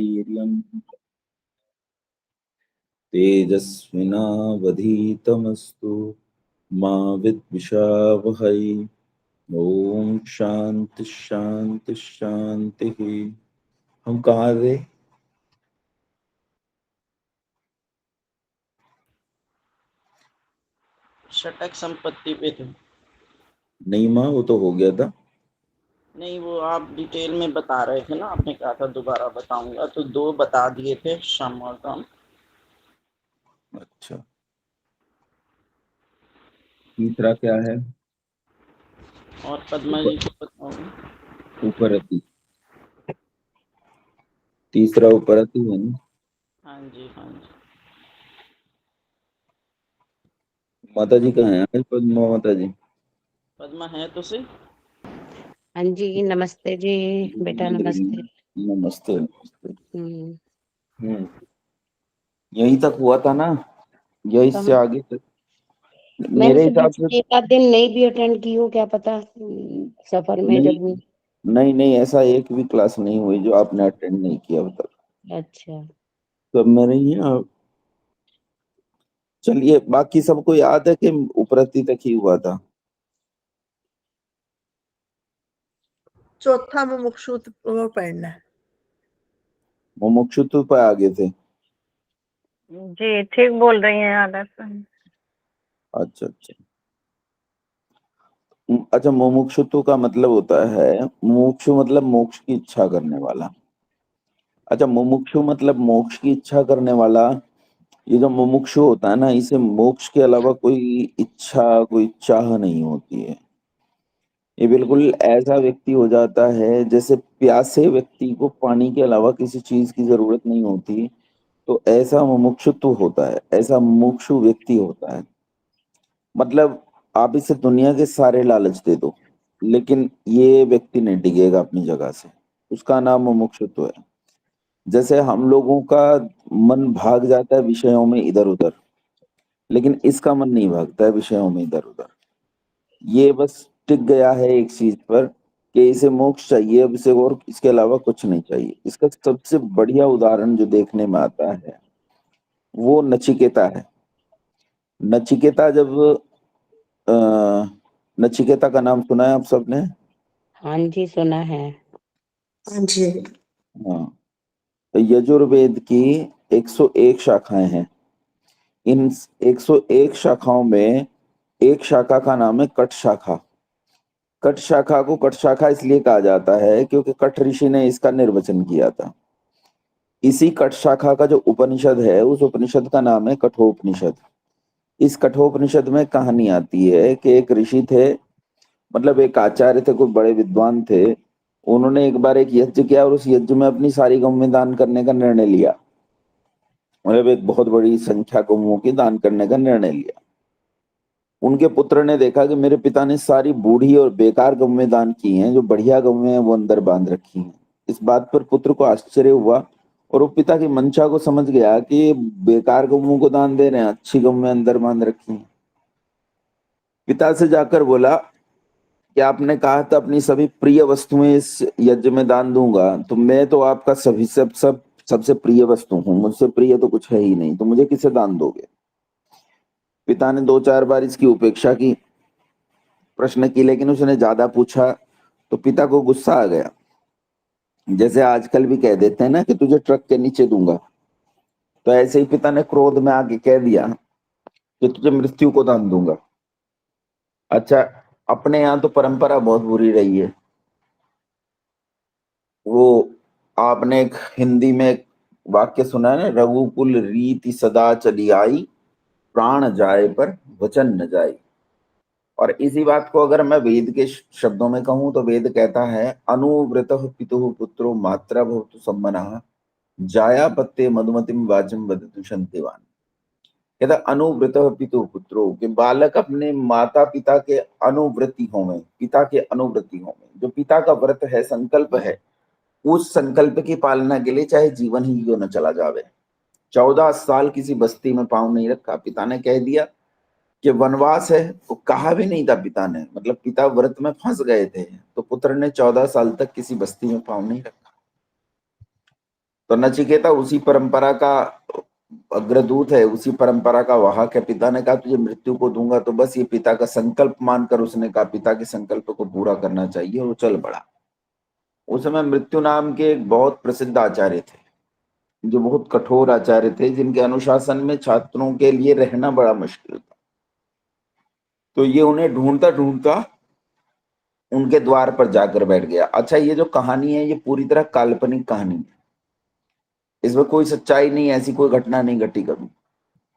वीर्यं तेजस्विनावधीतमस्तु मा विद्विषावहै। ओम शांति शांति शांति। हम कहाँ थे? षटक संपत्ति पे थे। नहीं माँ, वो तो हो गया था। नहीं, वो आप डिटेल में बता रहे थे ना, आपने कहा था दोबारा बताऊंगा, तो 2 बता दिए थे, शम और दम। अच्छा, तीसरा क्या है? और पद्मा ऊपर जी को बताऊंगा। उपरति। तीसरा उपरति है ना? हाँ जी, हाँ जी। माता जी कहाँ है आज? पद्मा माता जी। पद्मा है तो सही। हाँ जी, नमस्ते जी बेटा, नमस्ते। नमस्ते नमस्ते। हम्म। यहीं तक हुआ था ना, या इससे कहाँ? आगे तक? मैंने मेरे से हिसाब बीच से में एक आध दिन नहीं भी अटेंड की हो, क्या पता। सफर में नहीं, जब हूँ। नहीं नहीं, ऐसा एक भी क्लास नहीं हुई जो आपने अटेंड नहीं किया अब तक। अच्छा। सब में नहीं है आप। चलिए, बाकी सबको याद है कि उपरति तक ही हुआ था? चौथा मुमुक्षु वो पढ़ना है। मुमुक्षुत्व पे आगे थे। जी ठीक बोल रही हैं आदर्श। अच्छा अच्छा। अच्छा, मुमुक्षुत्व का मतलब होता है, मुमुक्षु मतलब मोक्ष की इच्छा करने वाला। अच्छा, मुमुक्षु मतलब मोक्ष की इच्छा करने वाला। ये जो मुमुक्षु होता है ना, इसे मोक्ष के अलावा कोई इच्छा, कोई चाह नहीं होती है। ये बिल्कुल ऐसा व्यक्ति हो जाता है जैसे प्यासे व्यक्ति को पानी के अलावा किसी चीज की जरूरत नहीं होती। तो ऐसा मुमुक्षुत्व होता है, ऐसा मुमुक्षु व्यक्ति होता है। मतलब आप इसे दुनिया के सारे लालच दे दो, लेकिन ये व्यक्ति नहीं डिगेगा अपनी जगह से। उसका नाम मुमुक्षुत्व है। जैसे हम लोगों का मन भाग जाता है विषयों में इधर उधर, लेकिन इसका मन नहीं भागता है विषयों में इधर उधर। ये बस टिक गया है एक चीज पर कि इसे मोक्ष चाहिए, अब इसे और इसके अलावा कुछ नहीं चाहिए। इसका सबसे बढ़िया उदाहरण जो देखने में आता है वो नचिकेता है। नचिकेता जब अ, नचिकेता का नाम सुना है आप सबने? हाँ जी, सुना है। हाँ जी। हाँ। तो यजुर्वेद की 101 शाखाएं हैं। इन 101 शाखाओं में एक शाखा का नाम है कट शाखा। कट शाखा को कट शाखा इसलिए कहा जाता है क्योंकि कट ऋषि ने इसका निर्वचन किया था। इसी कट शाखा का जो उपनिषद है, उस उपनिषद का नाम है कठोपनिषद। इस कठोपनिषद में कहानी आती है कि एक ऋषि थे, मतलब एक आचार्य थे, कोई बड़े विद्वान थे। उन्होंने एक बार एक यज्ञ किया और उस यज्ञ में अपनी सारी गौएं दान करने का निर्णय लिया। मतलब एक बहुत बड़ी संख्या गौओं की दान करने का निर्णय लिया। उनके पुत्र ने देखा कि मेरे पिता ने सारी बूढ़ी और बेकार गौएं दान की हैं, जो बढ़िया गौएं हैं वो अंदर बांध रखी हैं। इस बात पर पुत्र को आश्चर्य हुआ और वो पिता की मंशा को समझ गया कि ये बेकार गौओं को दान दे रहे हैं, अच्छी गौएं अंदर बांध रखी हैं। पिता से जाकर बोला कि आपने कहा था अपनी सभी प्रिय वस्तुएं इस यज्ञ में दान दूंगा, तो मैं तो आपका सभी सबसे प्रिय वस्तु हूँ, मुझसे प्रिय तो कुछ है ही नहीं, तो मुझे किसे दान दोगे? पिता ने 2-4 बार इसकी उपेक्षा की, प्रश्न की, लेकिन उसने ज्यादा पूछा तो पिता को गुस्सा आ गया। जैसे आजकल भी कह देते हैं ना कि तुझे ट्रक के नीचे दूंगा, तो ऐसे ही पिता ने क्रोध में आके कह दिया कि तुझे मृत्यु को दान दूंगा। अच्छा, अपने यहाँ तो परंपरा बहुत बुरी रही है। वो आपने एक हिंदी में एक वाक्य सुना है ना, रघुकुल रीति सदा चली आई, प्राण जाए पर वचन न जाए। और इसी बात को अगर मैं वेद के शब्दों में कहूं तो वेद कहता है, अनुव्रतः पितुः पुत्रो मात्रा भवतु सम्मनः, जाया पत्ते मधुमतिम वाचम वदतु शंतिवान। कहता अनुव्रतः पितुः पुत्रो, कि बालक अपने माता पिता के अनुव्रती होवे, पिता के अनुव्रती होवे। जो पिता का व्रत है, संकल्प है, उस संकल्प की पालना के लिए चाहे जीवन ही क्यों न चला जावे। 14 साल किसी बस्ती में पांव नहीं रखा। पिता ने कह दिया कि वनवास है, वो कहा भी नहीं था पिता ने, मतलब पिता व्रत में फंस गए थे, तो पुत्र ने 14 साल तक किसी बस्ती में पांव नहीं रखा। तो नचिकेता उसी परंपरा का अग्रदूत है, उसी परंपरा का वाहक है। पिता ने कहा तुझे मृत्यु को दूंगा, तो बस ये पिता का संकल्प मानकर उसने कहा पिता के संकल्प को पूरा करना चाहिए, वो चल पड़ा। उस समय मृत्यु नाम के एक बहुत प्रसिद्ध आचार्य थे, जो बहुत कठोर आचार्य थे, जिनके अनुशासन में छात्रों के लिए रहना बड़ा मुश्किल था। तो ये उन्हें ढूंढता ढूंढता उनके द्वार पर जाकर बैठ गया। अच्छा, ये जो कहानी है ये पूरी तरह काल्पनिक कहानी है, इसमें कोई सच्चाई नहीं, ऐसी कोई घटना नहीं घटी कभी।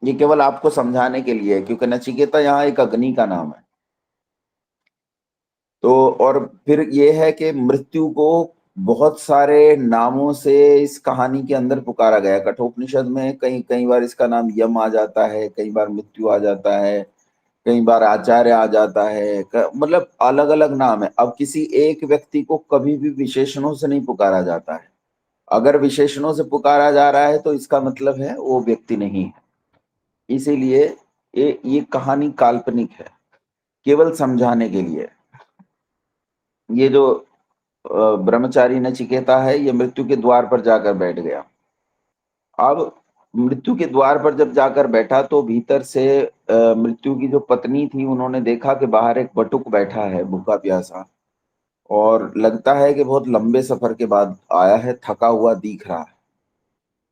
ये केवल आपको समझाने के लिए है, क्योंकि नचिकेता यहाँ एक अग्नि का नाम है। तो और फिर ये है कि मृत्यु को बहुत सारे नामों से इस कहानी के अंदर पुकारा गया। कठोपनिषद में कई कई बार इसका नाम यम आ जाता है, कई बार मृत्यु आ जाता है, कई बार आचार्य आ जाता है, मतलब अलग अलग नाम है। अब किसी एक व्यक्ति को कभी भी विशेषणों से नहीं पुकारा जाता है। अगर विशेषणों से पुकारा जा रहा है तो इसका मतलब है वो व्यक्ति नहीं है। इसीलिए ये कहानी काल्पनिक है, केवल समझाने के लिए। ये जो ब्रह्मचारी नचिकेता है, ये मृत्यु के द्वार पर जाकर बैठ गया। अब मृत्यु के द्वार पर जब जाकर बैठा तो भीतर से मृत्यु की जो पत्नी थी, उन्होंने देखा कि बाहर एक बटुक बैठा है भूखा प्यासा, और लगता है कि बहुत लंबे सफर के बाद आया है, थका हुआ दिख रहा है।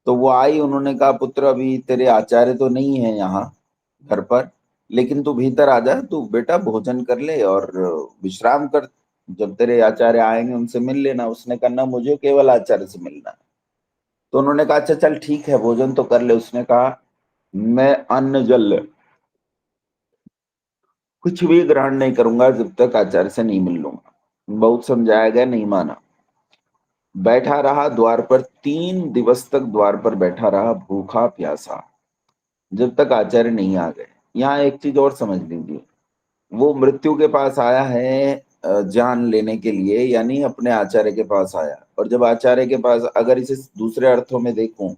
तो वो आई, उन्होंने कहा पुत्र अभी तेरे आचार्य तो नहीं है यहाँ घर पर, लेकिन तू भीतर आ जा, तू बेटा भोजन कर ले और विश्राम कर, जब तेरे आचार्य आएंगे उनसे मिल लेना। उसने कहा ना, मुझे केवल आचार्य से मिलना है। तो उन्होंने कहा अच्छा चल ठीक है, भोजन तो कर ले। उसने कहा मैं अन्न जल कुछ भी ग्रहण नहीं करूंगा जब तक आचार्य से नहीं मिल लूंगा। बहुत समझाया गया, नहीं माना। बैठा रहा द्वार पर, 3 दिवस तक द्वार पर बैठा रहा भूखा प्यासा, जब तक आचार्य नहीं आ गए। यहाँ एक चीज और समझ लीजिए, वो मृत्यु के पास आया है जान लेने के लिए, यानी अपने आचार्य के पास आया। और जब आचार्य के पास, अगर इसे दूसरे अर्थों में देखूं,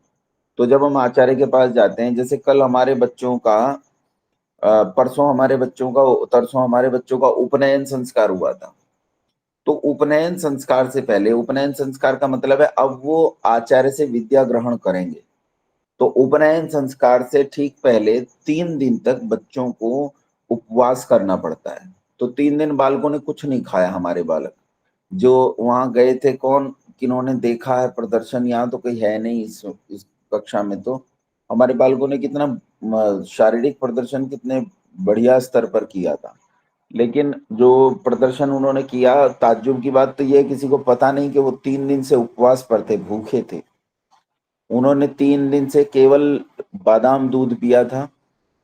तो जब हम आचार्य के पास जाते हैं, जैसे कल हमारे बच्चों का परसों हमारे बच्चों का तरसों हमारे बच्चों का उपनयन संस्कार हुआ था। तो उपनयन संस्कार से पहले, उपनयन संस्कार का मतलब है अब वो आचार्य से विद्या ग्रहण करेंगे। तो उपनयन संस्कार से ठीक पहले 3 दिन तक बच्चों को उपवास करना पड़ता है। तो 3 दिन बालकों ने कुछ नहीं खाया। हमारे बालक जो वहां गए थे, कौन किन्होंने देखा है प्रदर्शन, यहाँ तो कोई है नहीं इस कक्षा में। तो हमारे बालकों ने कितना शारीरिक प्रदर्शन कितने बढ़िया स्तर पर किया था। लेकिन जो प्रदर्शन उन्होंने किया, ताज्जुब की बात तो ये, किसी को पता नहीं कि वो 3 दिन से उपवास पर थे, भूखे थे। उन्होंने 3 दिन से केवल बादाम दूध पिया था,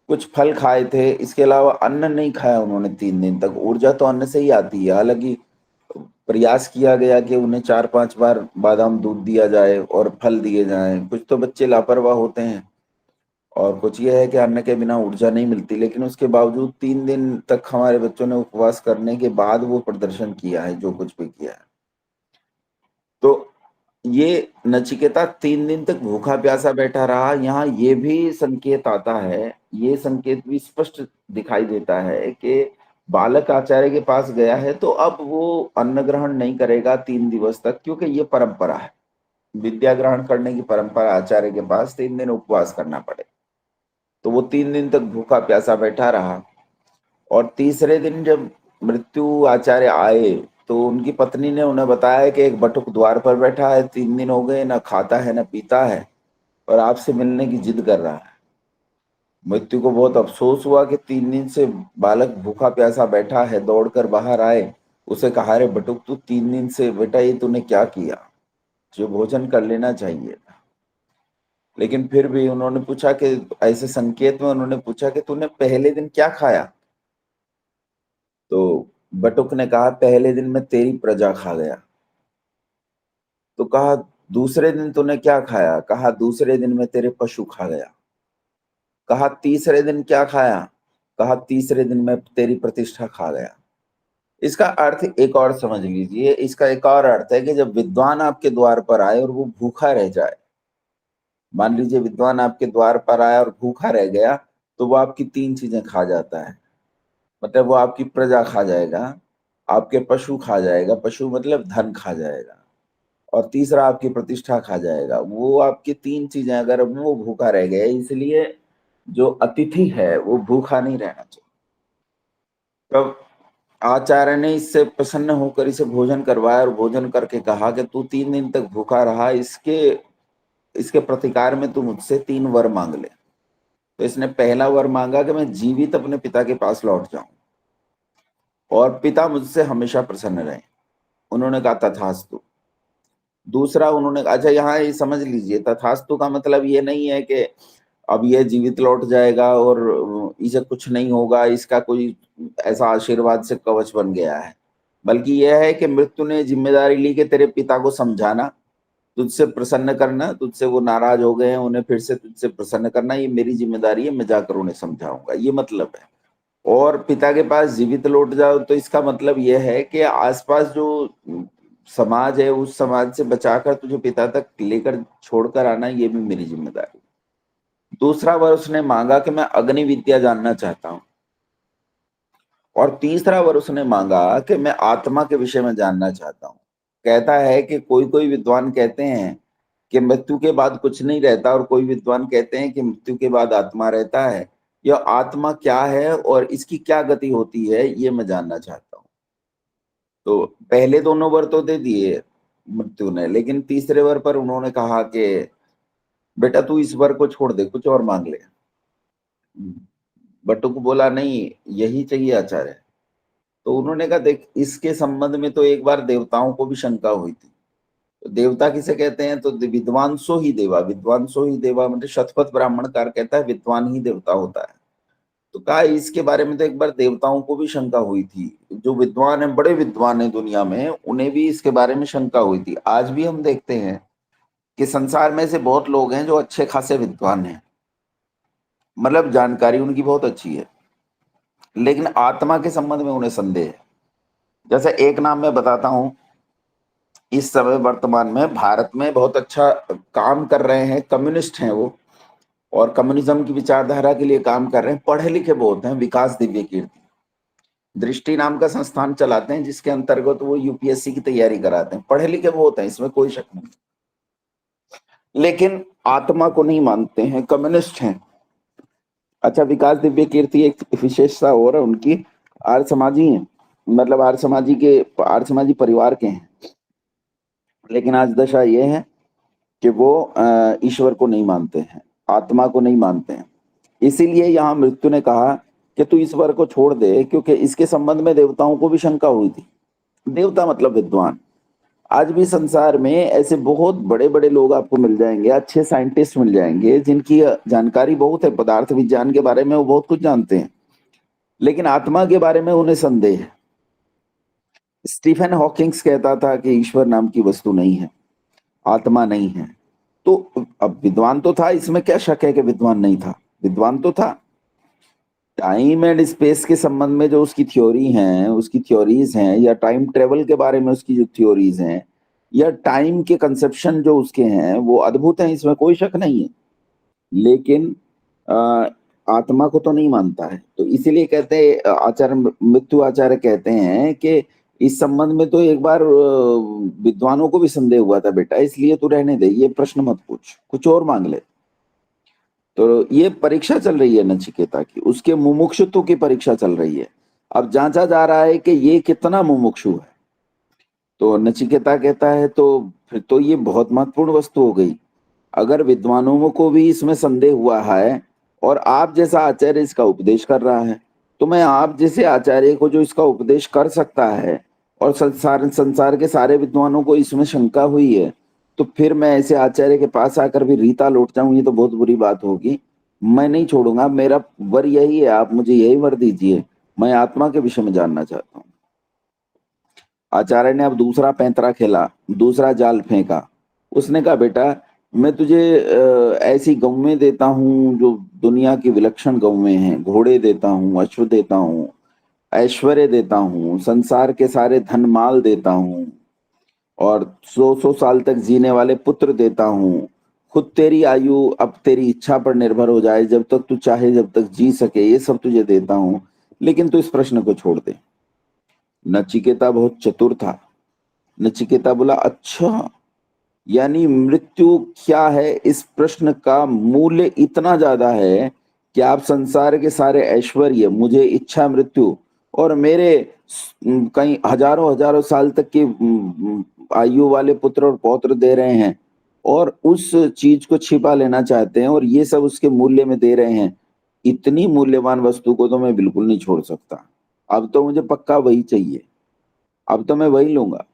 कुछ फल खाए थे, इसके अलावा अन्न नहीं खाया उन्होंने 3 दिन तक। ऊर्जा तो अन्न से ही आती है। हालांकि प्रयास किया गया कि उन्हें 4-5 बार बादाम दूध दिया जाए और फल दिए जाएं। कुछ तो बच्चे लापरवाह होते हैं, और कुछ ये है कि अन्न के बिना ऊर्जा नहीं मिलती। लेकिन उसके बावजूद 3 दिन तक हमारे बच्चों ने उपवास करने के बाद वो प्रदर्शन किया है, जो कुछ भी किया है। तो ये नचिकेता 3 दिन तक भूखा प्यासा बैठा रहा। यहाँ ये भी संकेत आता है, ये संकेत भी स्पष्ट दिखाई देता है कि बालक आचार्य के पास गया है तो अब वो अन्न ग्रहण नहीं करेगा 3 दिवस तक, क्योंकि ये परंपरा है, विद्या ग्रहण करने की परंपरा। आचार्य के पास 3 दिन उपवास करना पड़े। तो वो 3 दिन तक भूखा प्यासा बैठा रहा। और तीसरे दिन जब मृत्यु आचार्य आए, तो उनकी पत्नी ने उन्हें बताया कि एक बटुक द्वार पर बैठा है, 3 दिन हो गए, ना खाता है ना पीता है, और आपसे मिलने की जिद कर रहा है। मृत्यु को बहुत अफसोस हुआ कि 3 दिन से बालक भूखा प्यासा बैठा है, दौड़कर बाहर आए। उसे कहा रे बटुक, तू 3 दिन से बेटा ये तूने क्या किया, जो भोजन कर लेना चाहिए था। लेकिन फिर भी उन्होंने पूछा कि ऐसे संकेत में उन्होंने पूछा कि तूने पहले दिन क्या खाया। तो बटुक ने कहा पहले दिन मैं तेरी प्रजा खा गया। तो कहा दूसरे दिन तूने क्या खाया। कहा दूसरे दिन मैं तेरे पशु खा गया। कहा तीसरे दिन क्या खाया। कहा तीसरे दिन मैं तेरी प्रतिष्ठा खा गया। इसका अर्थ एक और समझ लीजिए, इसका एक और अर्थ है कि जब विद्वान आपके द्वार पर आए और वो भूखा रह जाए, मान लीजिए विद्वान आपके द्वार पर आया और भूखा रह गया, तो वो आपकी 3 चीजें खा जाता है। मतलब वो आपकी प्रजा खा जाएगा, आपके पशु खा जाएगा, पशु मतलब धन खा जाएगा, और तीसरा आपकी प्रतिष्ठा खा जाएगा। वो आपकी तीन चीजें, अगर वो भूखा रह गया, इसलिए जो अतिथि है वो भूखा नहीं रहना चाहिए। तब आचार्य ने इससे प्रसन्न होकर इसे भोजन करवाया और भोजन करके कहा कि तू 3 दिन तक भूखा रहा, इसके प्रतिकार में तू मुझसे 3 वर मांग ले। तो इसने पहला वर मांगा कि मैं जीवित अपने पिता के पास लौट जाऊं और पिता मुझसे हमेशा प्रसन्न रहे। उन्होंने कहा तथास्तु। दूसरा उन्होंने, अच्छा यहाँ ये समझ लीजिए, तथास्तु का मतलब ये नहीं है कि अब ये जीवित लौट जाएगा और इसे कुछ नहीं होगा, इसका कोई ऐसा आशीर्वाद से कवच बन गया है, बल्कि यह है कि मृत्यु ने जिम्मेदारी ली कि तेरे पिता को समझाना, तुझसे प्रसन्न करना, तुझसे वो नाराज हो गए हैं, उन्हें फिर से तुझसे प्रसन्न करना, ये मेरी जिम्मेदारी है, मैं जाकर उन्हें समझाऊंगा, ये मतलब है। और पिता के पास जीवित लौट जाओ तो इसका मतलब यह है कि आसपास जो समाज है उस समाज से बचाकर तुझे पिता तक लेकर छोड़कर आना, ये भी मेरी जिम्मेदारी। दूसरा वर उसने मांगा कि मैं अग्नि विद्या जानना चाहता हूं, और तीसरा वर उसने मांगा कि मैं आत्मा के विषय में जानना चाहता हूं। कहता है कि कोई कोई विद्वान कहते हैं कि मृत्यु के बाद कुछ नहीं रहता, और कोई विद्वान कहते हैं कि मृत्यु के बाद आत्मा रहता है। यह आत्मा क्या है और इसकी क्या गति होती है, ये मैं जानना चाहता हूं। तो पहले दोनों वर तो दे दिए मृत्यु ने, लेकिन तीसरे वर पर उन्होंने कहा कि बेटा तू इस वर को छोड़ दे, कुछ और मांग ले। बटुक बोला नहीं, यही चाहिए आचार्य। तो उन्होंने कहा देख, इसके संबंध में तो एक बार देवताओं को भी शंका हुई थी। तो देवता किसे कहते हैं, तो विद्वांसो ही देवा, विद्वांसो ही देवा मतलब शतपथ ब्राह्मणकार कहता है विद्वान ही देवता होता है। तो कहा इसके बारे में तो एक बार देवताओं को भी शंका हुई थी, जो विद्वान है, बड़े विद्वान है दुनिया में, उन्हें भी इसके बारे में शंका हुई थी। आज भी हम देखते हैं कि संसार में से बहुत लोग हैं जो अच्छे खासे विद्वान हैं, मतलब जानकारी उनकी बहुत अच्छी है, लेकिन आत्मा के संबंध में उन्हें संदेह है। जैसे एक नाम मैं बताता हूं, इस समय वर्तमान में भारत में बहुत अच्छा काम कर रहे हैं, कम्युनिस्ट हैं वो, और कम्युनिज्म की विचारधारा के लिए काम कर रहे हैं, पढ़े लिखे बहुत हैं, विकास दिव्य कीर्ति दृष्टि नाम का संस्थान चलाते हैं, जिसके अंतर्गत वो यूपीएससी की तैयारी कराते हैं, पढ़े लिखे बहुत हैं, इसमें कोई शक नहीं, लेकिन आत्मा को नहीं मानते हैं, कम्युनिस्ट हैं। अच्छा, विकास दिव्य कीर्ति एक विशेषता और है उनकी, आर्य समाजी हैं, मतलब आर्य समाजी परिवार के हैं, लेकिन आज दशा ये है कि वो ईश्वर को नहीं मानते हैं, आत्मा को नहीं मानते हैं। इसीलिए यहाँ मृत्यु ने कहा कि तू इस वर को छोड़ दे, क्योंकि इसके संबंध में देवताओं को भी शंका हुई थी। देवता मतलब विद्वान। आज भी संसार में ऐसे बहुत बड़े बड़े लोग आपको मिल जाएंगे, अच्छे साइंटिस्ट मिल जाएंगे, जिनकी जानकारी बहुत है, पदार्थ विज्ञान के बारे में वो बहुत कुछ जानते हैं, लेकिन आत्मा के बारे में उन्हें संदेह है। स्टीफन हॉकिंग्स कहता था कि ईश्वर नाम की वस्तु नहीं है, आत्मा नहीं है। तो अब विद्वान तो था, इसमें क्या शक है कि विद्वान नहीं था, विद्वान तो था। टाइम एंड स्पेस के संबंध में जो उसकी थ्योरी हैं, उसकी थ्योरीज हैं, या टाइम ट्रेवल के बारे में उसकी जो थ्योरीज हैं, या टाइम के कंसेप्शन जो उसके हैं, वो अद्भुत हैं, इसमें कोई शक नहीं है, लेकिन आत्मा को तो नहीं मानता है। तो इसीलिए कहते हैं आचार्य, मृत्यु आचार्य कहते हैं कि इस संबंध में तो एक बार विद्वानों को भी संदेह हुआ था, बेटा इसलिए तू रहने दे, ये प्रश्न मत पूछ, कुछ और मांग ले। तो ये परीक्षा चल रही है नचिकेता की, उसके मुमुक्षुत्व की परीक्षा चल रही है। अब जांचा जा रहा है कि ये कितना मुमुक्षु है। तो नचिकेता कहता है तो फिर तो ये बहुत महत्वपूर्ण वस्तु हो गई। अगर विद्वानों को भी इसमें संदेह हुआ है और आप जैसा आचार्य इसका उपदेश कर रहा है, तो मैं आप जैसे आचार्य को जो इसका उपदेश कर सकता है, और संसार के सारे विद्वानों को इसमें शंका हुई है, तो फिर मैं ऐसे आचार्य के पास आकर भी रीता लौट जाऊं, ये तो बहुत बुरी बात होगी। मैं नहीं छोड़ूंगा, मेरा वर यही है, आप मुझे यही वर दीजिए, मैं आत्मा के विषय में जानना चाहता हूँ। आचार्य ने अब दूसरा पैंतरा खेला, दूसरा जाल फेंका। उसने कहा बेटा मैं तुझे ऐसी गौवें देता हूँ जो दुनिया की विलक्षण गौवें हैं, घोड़े देता हूँ, अश्व देता हूँ, ऐश्वर्य देता हूँ, संसार के सारे धन माल देता हूँ, और 100 साल तक जीने वाले पुत्र देता हूँ। खुद तेरी आयु अब तेरी इच्छा पर निर्भर हो जाए, जब तक तू चाहे जब तक जी सके, ये सब तुझे देता हूँ, लेकिन तू इस प्रश्न को छोड़ दे। नचिकेता बहुत चतुर था। नचिकेता बोला अच्छा यानी मृत्यु क्या है, इस प्रश्न का मूल्य इतना ज्यादा है कि आप संसार के सारे ऐश्वर्य, मुझे इच्छा मृत्यु और मेरे कई हजारों हजारों साल तक की आयु वाले पुत्र और पौत्र दे रहे हैं और उस चीज को छिपा लेना चाहते हैं और ये सब उसके मूल्य में दे रहे हैं। इतनी मूल्यवान वस्तु को तो मैं बिल्कुल नहीं छोड़ सकता। अब तो मुझे पक्का वही चाहिए, अब तो मैं वही लूंगा।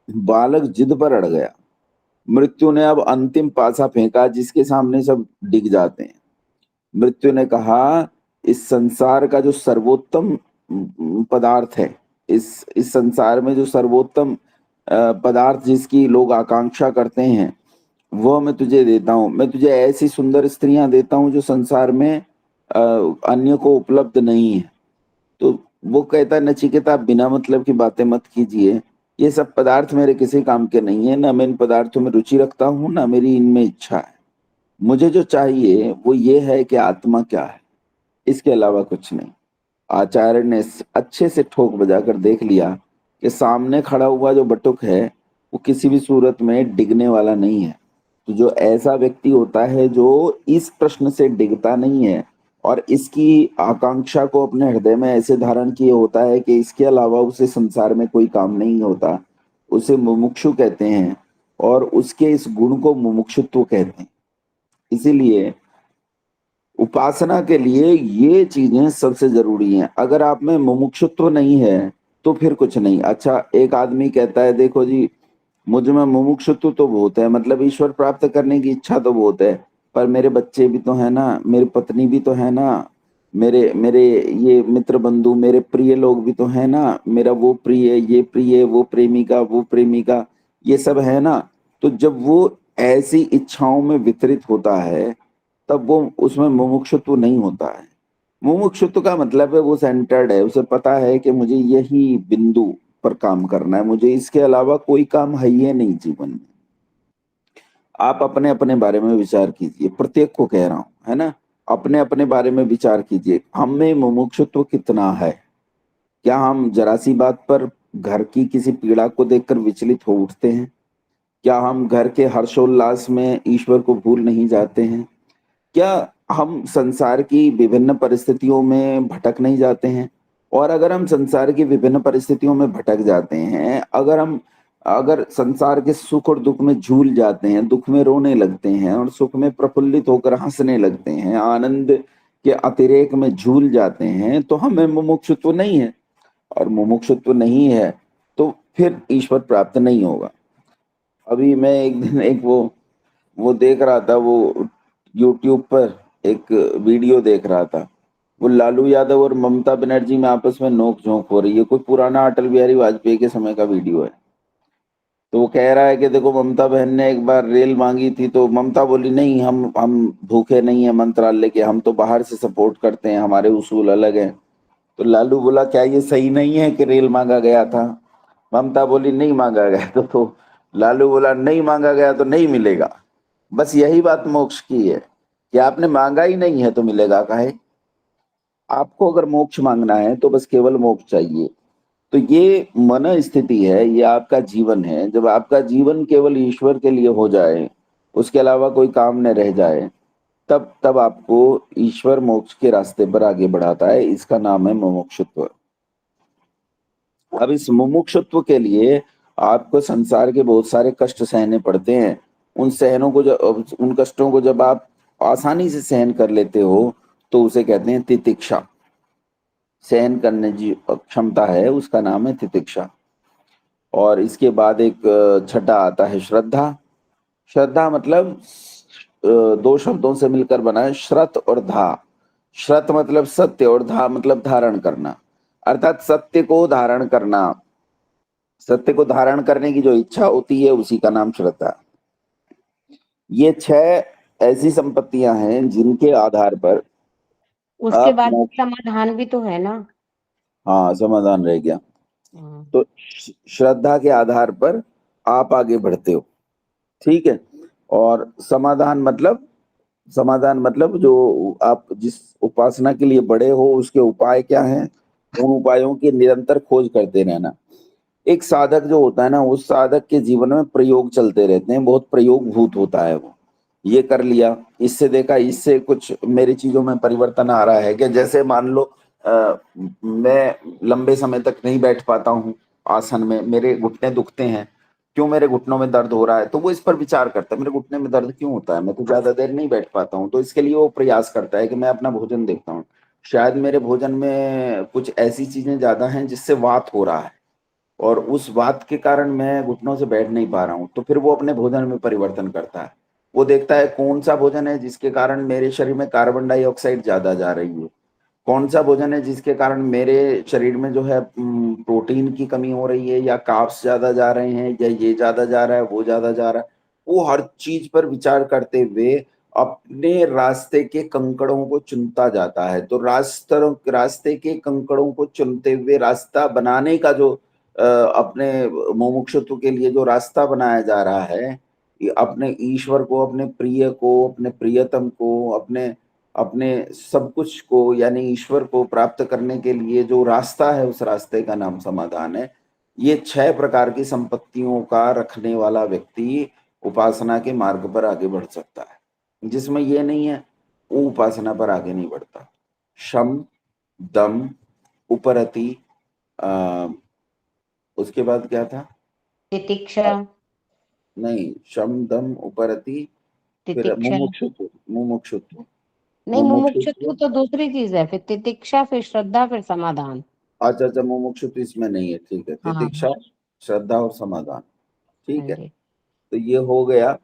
बालक जिद पर अड़ गया। मृत्यु ने अब अंतिम पासा फेंका जिसके सामने सब डिग जाते हैं। मृत्यु ने कहा, इस संसार का जो सर्वोत्तम पदार्थ है, इस संसार में जो सर्वोत्तम पदार्थ जिसकी लोग आकांक्षा करते हैं, वो मैं तुझे देता हूं। मैं तुझे ऐसी सुंदर स्त्रियां देता हूं जो संसार में अन्य को उपलब्ध नहीं है। तो वो कहता है, नचिकेता आप बिना मतलब की बातें मत कीजिए, ये सब पदार्थ मेरे किसी काम के नहीं है, ना मैं इन पदार्थों में रुचि रखता हूँ, ना मेरी इनमें इच्छा है। मुझे जो चाहिए वो ये है कि आत्मा क्या है, इसके अलावा कुछ नहीं। आचार्य ने अच्छे से ठोक बजाकर देख लिया कि सामने खड़ा हुआ जो बटुक है वो किसी भी सूरत में डिगने वाला नहीं है। तो जो ऐसा व्यक्ति होता है जो इस प्रश्न से डिगता नहीं है और इसकी आकांक्षा को अपने हृदय में ऐसे धारण किए होता है कि इसके अलावा उसे संसार में कोई काम नहीं होता, उसे मुमुक्षु कहते हैं और उसके इस गुण को मुमुक्षुत्व कहते हैं। इसीलिए उपासना के लिए ये चीजें सबसे जरूरी हैं। अगर आप में मुमुक्षुत्व नहीं है तो फिर कुछ नहीं। अच्छा, एक आदमी कहता है, देखो जी मुझ में मुमुक्षुत्व तो बहुत है, मतलब ईश्वर प्राप्त करने की इच्छा तो बहुत है, पर मेरे बच्चे भी तो है ना, मेरी पत्नी भी तो है ना, मेरे मेरे ये मित्र बंधु, मेरे प्रिय लोग भी तो है ना, मेरा वो प्रिय, ये प्रिय, वो प्रेमिका, वो प्रेमिका, ये सब है ना। तो जब वो ऐसी इच्छाओं में वितरित होता है तब वो उसमें मुमुक्षुत्व नहीं होता है। मुमुक्षुत्व का मतलब है वो सेंटर्ड है, उसे पता है कि मुझे यही बिंदु पर काम करना है, मुझे इसके अलावा कोई काम है ही नहीं जीवन में। आप अपने अपने बारे में विचार कीजिए, प्रत्येक को कह रहा हूं, है ना, अपने अपने बारे में विचार कीजिए, हम में मुमुक्षुत्व कितना है। क्या हम जरा सी बात पर घर की किसी पीड़ा को देखकर विचलित हो उठते हैं? क्या हम घर के हर्षोल्लास में ईश्वर को भूल नहीं जाते हैं? क्या हम संसार की विभिन्न परिस्थितियों में भटक नहीं जाते हैं? और अगर हम संसार की विभिन्न परिस्थितियों में भटक जाते हैं, अगर संसार के सुख और दुख में झूल जाते हैं, दुख में रोने लगते हैं और सुख में प्रफुल्लित होकर हंसने लगते हैं, आनंद के अतिरेक में झूल जाते हैं, तो हमें मुमुक्षुत्व नहीं है। और मुमुक्षुत्व नहीं है तो फिर ईश्वर प्राप्त नहीं होगा। अभी मैं एक दिन एक वो देख रहा था, वो यूट्यूब पर एक वीडियो देख रहा था, वो लालू यादव और ममता बनर्जी में आपस में नोक झोंक हो रही है। कोई पुराना अटल बिहारी वाजपेयी के समय का वीडियो है। तो वो कह रहा है कि देखो, ममता बहन ने एक बार रेल मांगी थी तो ममता बोली नहीं, हम भूखे नहीं है मंत्रालय के, हम तो बाहर से सपोर्ट करते हैं, हमारे उसूल अलग हैं। तो लालू बोला, क्या ये सही नहीं है कि रेल मांगा गया था? ममता बोली नहीं मांगा गया। तो लालू बोला, नहीं मांगा गया तो नहीं मिलेगा। बस यही बात मोक्ष की है कि आपने मांगा ही नहीं है तो मिलेगा काहे? आपको अगर मोक्ष मांगना है तो बस केवल मोक्ष चाहिए। तो ये मन स्थिति है, ये आपका जीवन है। जब आपका जीवन केवल ईश्वर के लिए हो जाए, उसके अलावा कोई काम न रह जाए, तब आपको ईश्वर मोक्ष के रास्ते पर आगे बढ़ाता है। इसका नाम है मुमुक्षुत्व। अब इस मुमुक्षुत्व के लिए आपको संसार के बहुत सारे कष्ट सहने पड़ते हैं। उन कष्टों को जब आप आसानी से सहन कर लेते हो तो उसे कहते हैं तितिक्षा। सहन करने की क्षमता है, उसका नाम है तितिक्षा। और इसके बाद एक छठा आता है श्रद्धा। श्रद्धा मतलब दो शब्दों से मिलकर बना है, श्रत और धा। श्रत मतलब सत्य और धा मतलब धारण करना, अर्थात सत्य को धारण करना। सत्य को धारण करने की जो इच्छा होती है उसी का नाम श्रद्धा। ये 6 ऐसी संपत्तियां हैं जिनके आधार पर उसके आप बाद मोक्ष। समाधान भी तो है ना। हाँ, समाधान रह गया। तो श्रद्धा के आधार पर आप आगे बढ़ते हो, ठीक है। और समाधान मतलब जो आप जिस उपासना के लिए बड़े हो उसके उपाय क्या हैं, उन उपायों की निरंतर खोज करते रहना। एक साधक जो होता है ना, उस साधक के जीवन में प्रयोग चलते रहते हैं, बहुत प्रयोग भूत होता है वो। ये कर लिया, इससे देखा, इससे कुछ मेरी चीजों में परिवर्तन आ रहा है कि जैसे मान लो मैं लंबे समय तक नहीं बैठ पाता हूँ आसन में, मेरे घुटने दुखते हैं, क्यों मेरे घुटनों में दर्द हो रहा है, तो वो इस पर विचार करता है, मेरे घुटने में दर्द क्यों होता है, मैं तो ज्यादा देर नहीं बैठ पाता हूँ, तो इसके लिए वो प्रयास करता है कि मैं अपना भोजन देखता हूँ, शायद मेरे भोजन में कुछ ऐसी चीजें ज्यादा हैं जिससे वात हो रहा है, और उस बात के कारण मैं घुटनों से बैठ नहीं पा रहा हूँ, तो फिर वो अपने भोजन में परिवर्तन करता है। वो देखता है कौन सा भोजन है जिसके कारण मेरे शरीर में कार्बन डाइऑक्साइड ज्यादा जा रही है, कौन सा भोजन है जिसके कारण मेरे शरीर में जो है प्रोटीन की कमी हो रही है, या कार्ब्स ज्यादा जा रहे हैं, या ये ज्यादा जा रहा है, वो ज्यादा जा रहा है। वो हर चीज पर विचार करते हुए अपने रास्ते के कंकड़ों को चुनता जाता है। तो रास्ते के कंकड़ों को चुनते हुए रास्ता बनाने का जो अपने मुमुक्षुत्व के लिए जो रास्ता बनाया जा रहा है, अपने ईश्वर को, अपने प्रिय को, अपने प्रियतम को, अपने अपने सब कुछ को, यानी ईश्वर को प्राप्त करने के लिए जो रास्ता है, उस रास्ते का नाम समाधान है। ये 6 प्रकार की संपत्तियों का रखने वाला व्यक्ति उपासना के मार्ग पर आगे बढ़ सकता है। जिसमें ये नहीं है, वो उपासना पर आगे नहीं बढ़ता। शम, दम, उपरति, उसके बाद क्या था? तितिक्षा। नहीं, शम, दम, उपरति, फिर तितिक्षा मुमुक्षुत्व। मुमुक्षुत्व नहीं, मुमुक्षुत्व तो दूसरी चीज है, फिर तितिक्षा, फिर श्रद्धा, फिर समाधान। अच्छा अच्छा, मुमुक्षुत्व इसमें नहीं है, ठीक है। हाँ तितिक्षा, श्रद्धा और समाधान, ठीक हाँ है। जी। तो ये हो गया,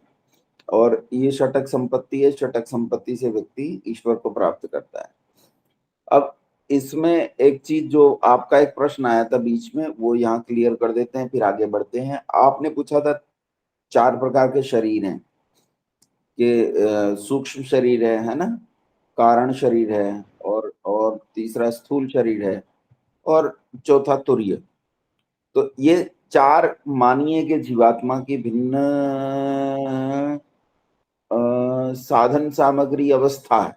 और ये षटक संपत्ति है। षटक संपत्ति से व्यक्ति ईश्वर को प्राप्त करता है। अब इसमें एक चीज जो आपका एक प्रश्न आया था बीच में, वो यहाँ क्लियर कर देते हैं, फिर आगे बढ़ते हैं। आपने पूछा था 4 प्रकार के शरीर हैं, कि सूक्ष्म शरीर है ना, कारण शरीर है, और तीसरा स्थूल शरीर है, और चौथा तुर्य। तो ये 4 मानिए कि जीवात्मा की भिन्न साधन सामग्री अवस्था है।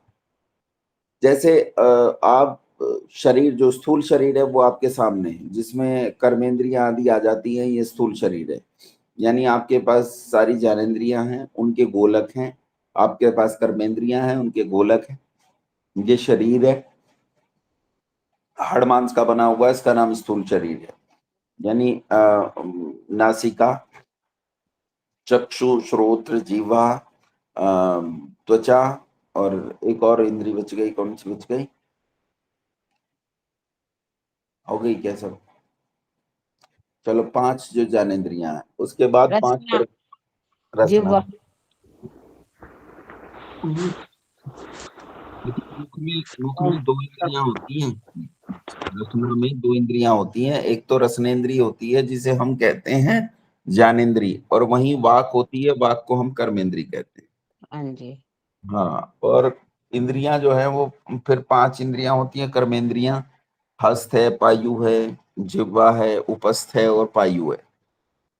जैसे आप शरीर, जो स्थूल शरीर है वो आपके सामने है, जिसमें कर्मेंद्रियां आदि आ जाती हैं, ये स्थूल शरीर है। यानी आपके पास सारी ज्ञानेंद्रियां हैं, उनके गोलक हैं, आपके पास कर्मेंद्रियां हैं, उनके गोलक हैं। ये शरीर है, हाड़ मांस का बना हुआ, इसका नाम स्थूल शरीर है। यानी नासिका, चक्षु, श्रोत्र, जीवा, त्वचा, और एक और इंद्री बच गई, कौन सी बच गई? हो गई क्या सब? चलो 5 जो ज्ञानेंद्रियां हैं, उसके बाद 5 रचना, रसना। जिह्वा। मुख में 2 इंद्रियां होती हैं। रसना में 2 इंद्रियां होती हैं, एक तो रसनेन्द्रिय होती है जिसे हम कहते हैं ज्ञानेन्द्रिय, और वहीं वाक होती है, वाक को हम कर्मेंद्रिय कहते हैं। हाँ जी। हाँ, और इंद्रियां जो है वो फिर 5 इंद्रियां होती हैं कर्मेंद्रियां। हस्त है, पायु है, जिह्वा है, उपस्थ है, और पायु है।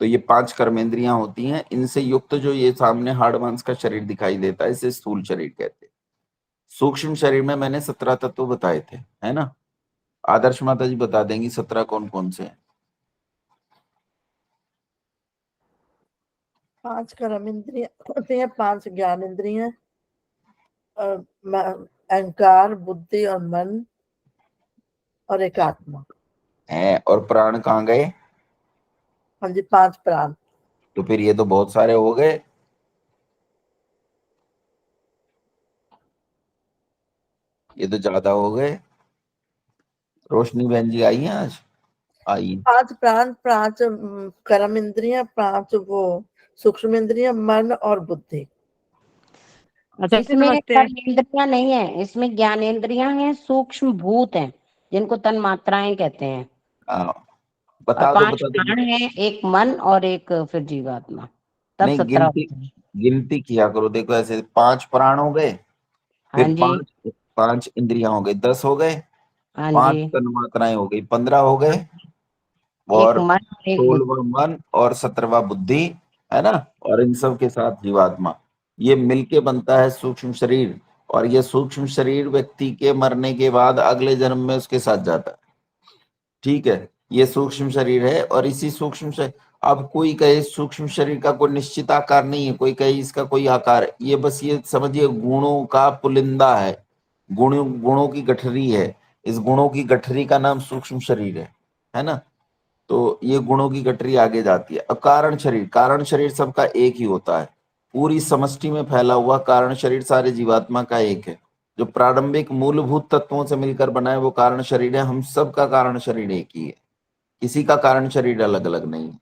तो ये 5 कर्मेंद्रियां होती हैं। इनसे युक्त जो ये सामने हाड़ मांस का शरीर दिखाई देता है, इसे स्थूल शरीर कहते हैं। सूक्ष्म शरीर में मैंने 17 तत्व बताए थे, है ना? आदर्श माता जी बता देंगी 17 कौन कौन से हैं। 5 कर्म इंद्रियां होती हैं, 5 ज्ञान इंद्रियां, अहंकार, बुद्धि और मन, और एक आत्मा। हैं, और प्राण कहाँ गए? हाँ जी, 5 प्राण। तो फिर ये तो बहुत सारे हो गए। ये तो ज्यादा हो गए। रोशनी बहन जी आई हैं आज? आई। 5 प्राण, 5 कर्म इंद्रियां, 5 वो सूक्ष्म इंद्रियां, मन और बुद्धि। अच्छा जी, इसमें नमस्ते। कर्मेंद्रियां नहीं है, इसमें ज्ञानेंद्रियां हैं, सूक्ष्म भूत हैं, जिनको तन मात्राएं कहते हैं। हाँ, और बता 5 दो। प्राण हैं, एक मन और एक फिर जीवात्मा, तब नहीं, 17 होते हैं। गिनती किया करो। देखो, ऐसे 5 प्राण हो गए, हाँ फिर जी। 5 इंद्रियां हो गई, 10 हो गए, हाँ 5 जी। तन्मात्राएं हो गई, 15 हो गए, एक और मन, एक बुद्धि। 16वां मन, और 17वां बुद्धि, है ना? और इन सब के साथ जीवात्मा, ये मिलके बनता है सूक्ष्म शरीर। और ये सूक्ष्म शरीर व्यक्ति के मरने के बाद अगले जन्म में उसके साथ जाता है, ठीक है? ये सूक्ष्म शरीर है। और इसी सूक्ष्म शरीर, अब कोई कहे सूक्ष्म शरीर का कोई निश्चित आकार नहीं है, कोई कहे इसका कोई आकार है, ये बस ये समझिए गुणों का पुलिंदा है, गुणों की गठरी है। इस गुणों की गठरी का नाम सूक्ष्म शरीर है ना। तो ये गुणों की गठरी आगे जाती है। अब कारण शरीर सबका एक ही होता है, पूरी समष्टि में फैला हुआ कारण शरीर सारे जीवात्मा का एक है। जो प्रारंभिक मूलभूत तत्वों से मिलकर बना है वो कारण शरीर है। हम सब का कारण शरीर एक ही है, किसी का कारण शरीर अलग अलग नहीं है।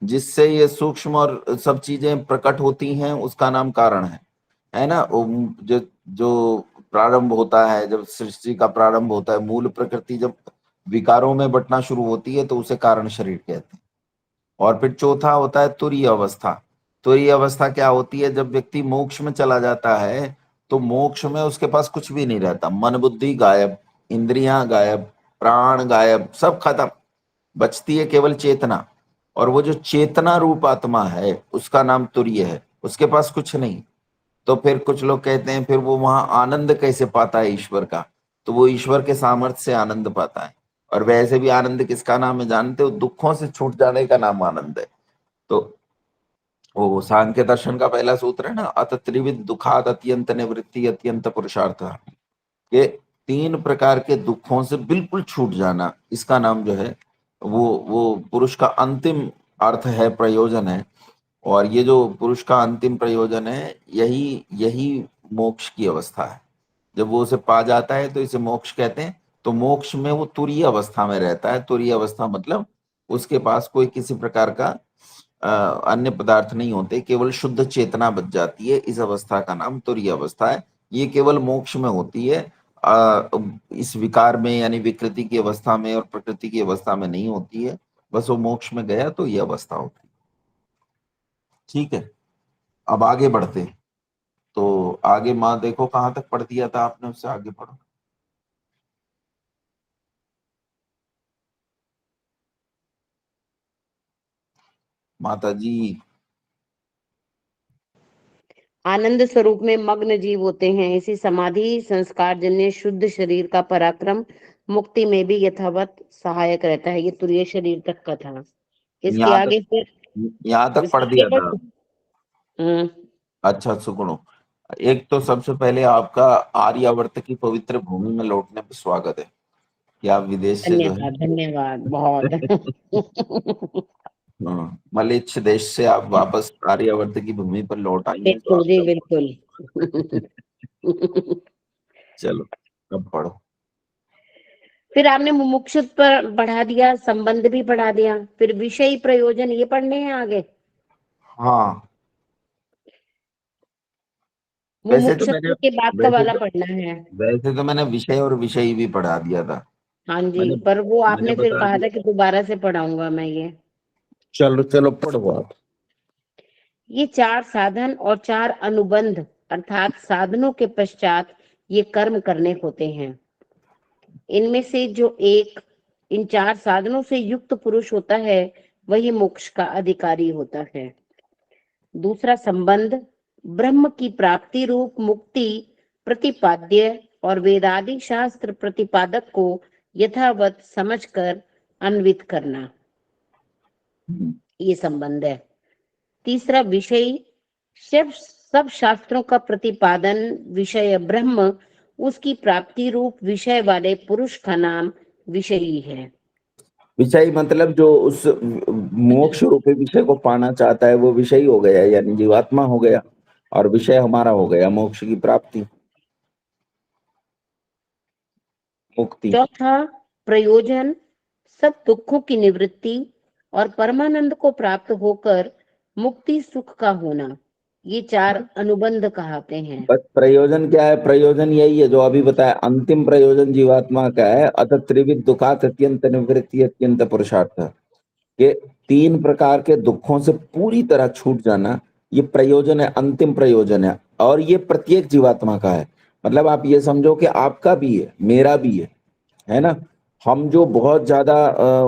जिससे ये सूक्ष्म और सब चीजें प्रकट होती हैं उसका नाम कारण है ना। जो जो प्रारंभ होता है, जब सृष्टि का प्रारंभ होता है, मूल प्रकृति जब विकारों में बंटना शुरू होती है तो उसे कारण शरीर कहते हैं। और फिर चौथा होता है तुरीय अवस्था। तुरीय अवस्था क्या होती है? जब व्यक्ति मोक्ष में चला जाता है तो मोक्ष में उसके पास कुछ भी नहीं रहता, मन बुद्धि गायब, इंद्रियां गायब, प्राण गायब, सब खत्म, बचती है केवल चेतना। और वो जो चेतना रूप आत्मा है उसका नाम तुरीय है, उसके पास कुछ नहीं। तो फिर कुछ लोग कहते हैं फिर वो वहां आनंद कैसे पाता है ईश्वर का? तो वो ईश्वर के सामर्थ्य से आनंद पाता है। और वैसे भी आनंद किसका नाम है जानते हो? दुखों से छूट जाने का नाम आनंद है। तो वो सांख्य दर्शन का पहला सूत्र है ना, अत त्रिविध दुखात अत्यंत निवृत्ति अत्यंत पुरुषार्थ। ये 3 प्रकार के दुखों से बिल्कुल छूट जाना, इसका नाम जो है वो पुरुष का अंतिम अर्थ है, प्रयोजन है। और ये जो पुरुष का अंतिम प्रयोजन है यही यही मोक्ष की अवस्था है। जब वो उसे पा जाता है तो इसे मोक्ष कहते हैं। तो मोक्ष में वो तुरीय अवस्था में रहता है। तुरीय अवस्था मतलब उसके पास कोई किसी प्रकार का अन्य पदार्थ नहीं होते, केवल शुद्ध चेतना बच जाती है। इस अवस्था का नाम तुरीय अवस्था है। ये केवल मोक्ष में होती है, इस विकार में यानी विकृति की अवस्था में और प्रकृति की अवस्था में नहीं होती है। बस वो मोक्ष में गया तो ये अवस्था होती है। ठीक है, अब आगे बढ़ते। तो आगे माँ देखो कहाँ तक पढ़ दिया था आपने, उससे आगे पढ़ो। माता जी। आनंद स्वरूप में मग्न जीव होते हैं। इसी समाधि संस्कार जन्य शुद्ध शरीर का पराक्रम मुक्ति में भी यथावत सहायक रहता है। ये तुरीय शरीर तक का था। इसके यहाँ आगे तक फिर यहाँ तक पढ़ आगे दिया था। हम्म, अच्छा सुनो, एक तो सबसे पहले आपका आर्यावर्त की पवित्र भूमि में लौटने पर स्वागत है कि आप विदेश से जो है धन्यवाद धन्यवाद बहुत मलेच्छ देश से आप वापस आर्यावर्त की भूमि पर लौट आई हैं, तो बिल्कुल जी आपका बिल्कुल। चलो अब पढ़ो। फिर आपने मुमुक्षुत्व पर बढ़ा दिया, संबंध भी बढ़ा दिया, फिर विषय प्रयोजन ये पढ़ने हैं आगे। हाँ, वैसे तो मैंने मुमुक्षुत्व के बाद का वैसे वाला तो पढ़ना है। वैसे तो मैंने विषय और विषयी भी पढ़ा दिया था। हाँ जी, मैंने पर वो मैंने आपने फिर बता कहा था दिया। कि दोबारा से पढ़ाऊंगा मैं ये। चलो चलो पढ़ो आप। ये 4 साधन और 4 अनुबंध अर्थात साधनों के पश्चात ये कर्म करने होते हैं। इनमें से जो एक इन 4 साधनों से युक्त पुरुष होता है वही मोक्ष का अधिकारी होता है। दूसरा संबंध ब्रह्म की प्राप्ति रूप मुक्ति प्रतिपाद्य और वेदादि शास्त्र प्रतिपादक को यथावत समझकर अन्वित करना, ये संबंध है। तीसरा विषय सब शास्त्रों का प्रतिपादन विषय ब्रह्म, उसकी प्राप्ति रूप विषय वाले पुरुष का नाम विषयी है। विषय मतलब जो उस मोक्ष रूपी विषय को पाना चाहता है वो विषय हो गया, यानी जीवात्मा हो गया, और विषय हमारा हो गया मोक्ष की प्राप्ति, मुक्ति। चौथा प्रयोजन सब दुखों की निवृत्ति और परमानंद को प्राप्त होकर मुक्ति सुख का होना, ये 4 अनुबंध कहते हैं। बस प्रयोजन क्या है? प्रयोजन यही है जो अभी बताया, अंतिम प्रयोजन जीवात्मा का है। अतः त्रिविध दुखात अत्यंत निवृत्ति अत्यंत पुरुषार्थ, के 3 प्रकार के दुखों से पूरी तरह छूट जाना, ये प्रयोजन है, अंतिम प्रयोजन है। और ये प्रत्येक जीवात्मा का है। मतलब आप ये समझो कि आपका भी है, मेरा भी है ना। हम जो बहुत ज्यादा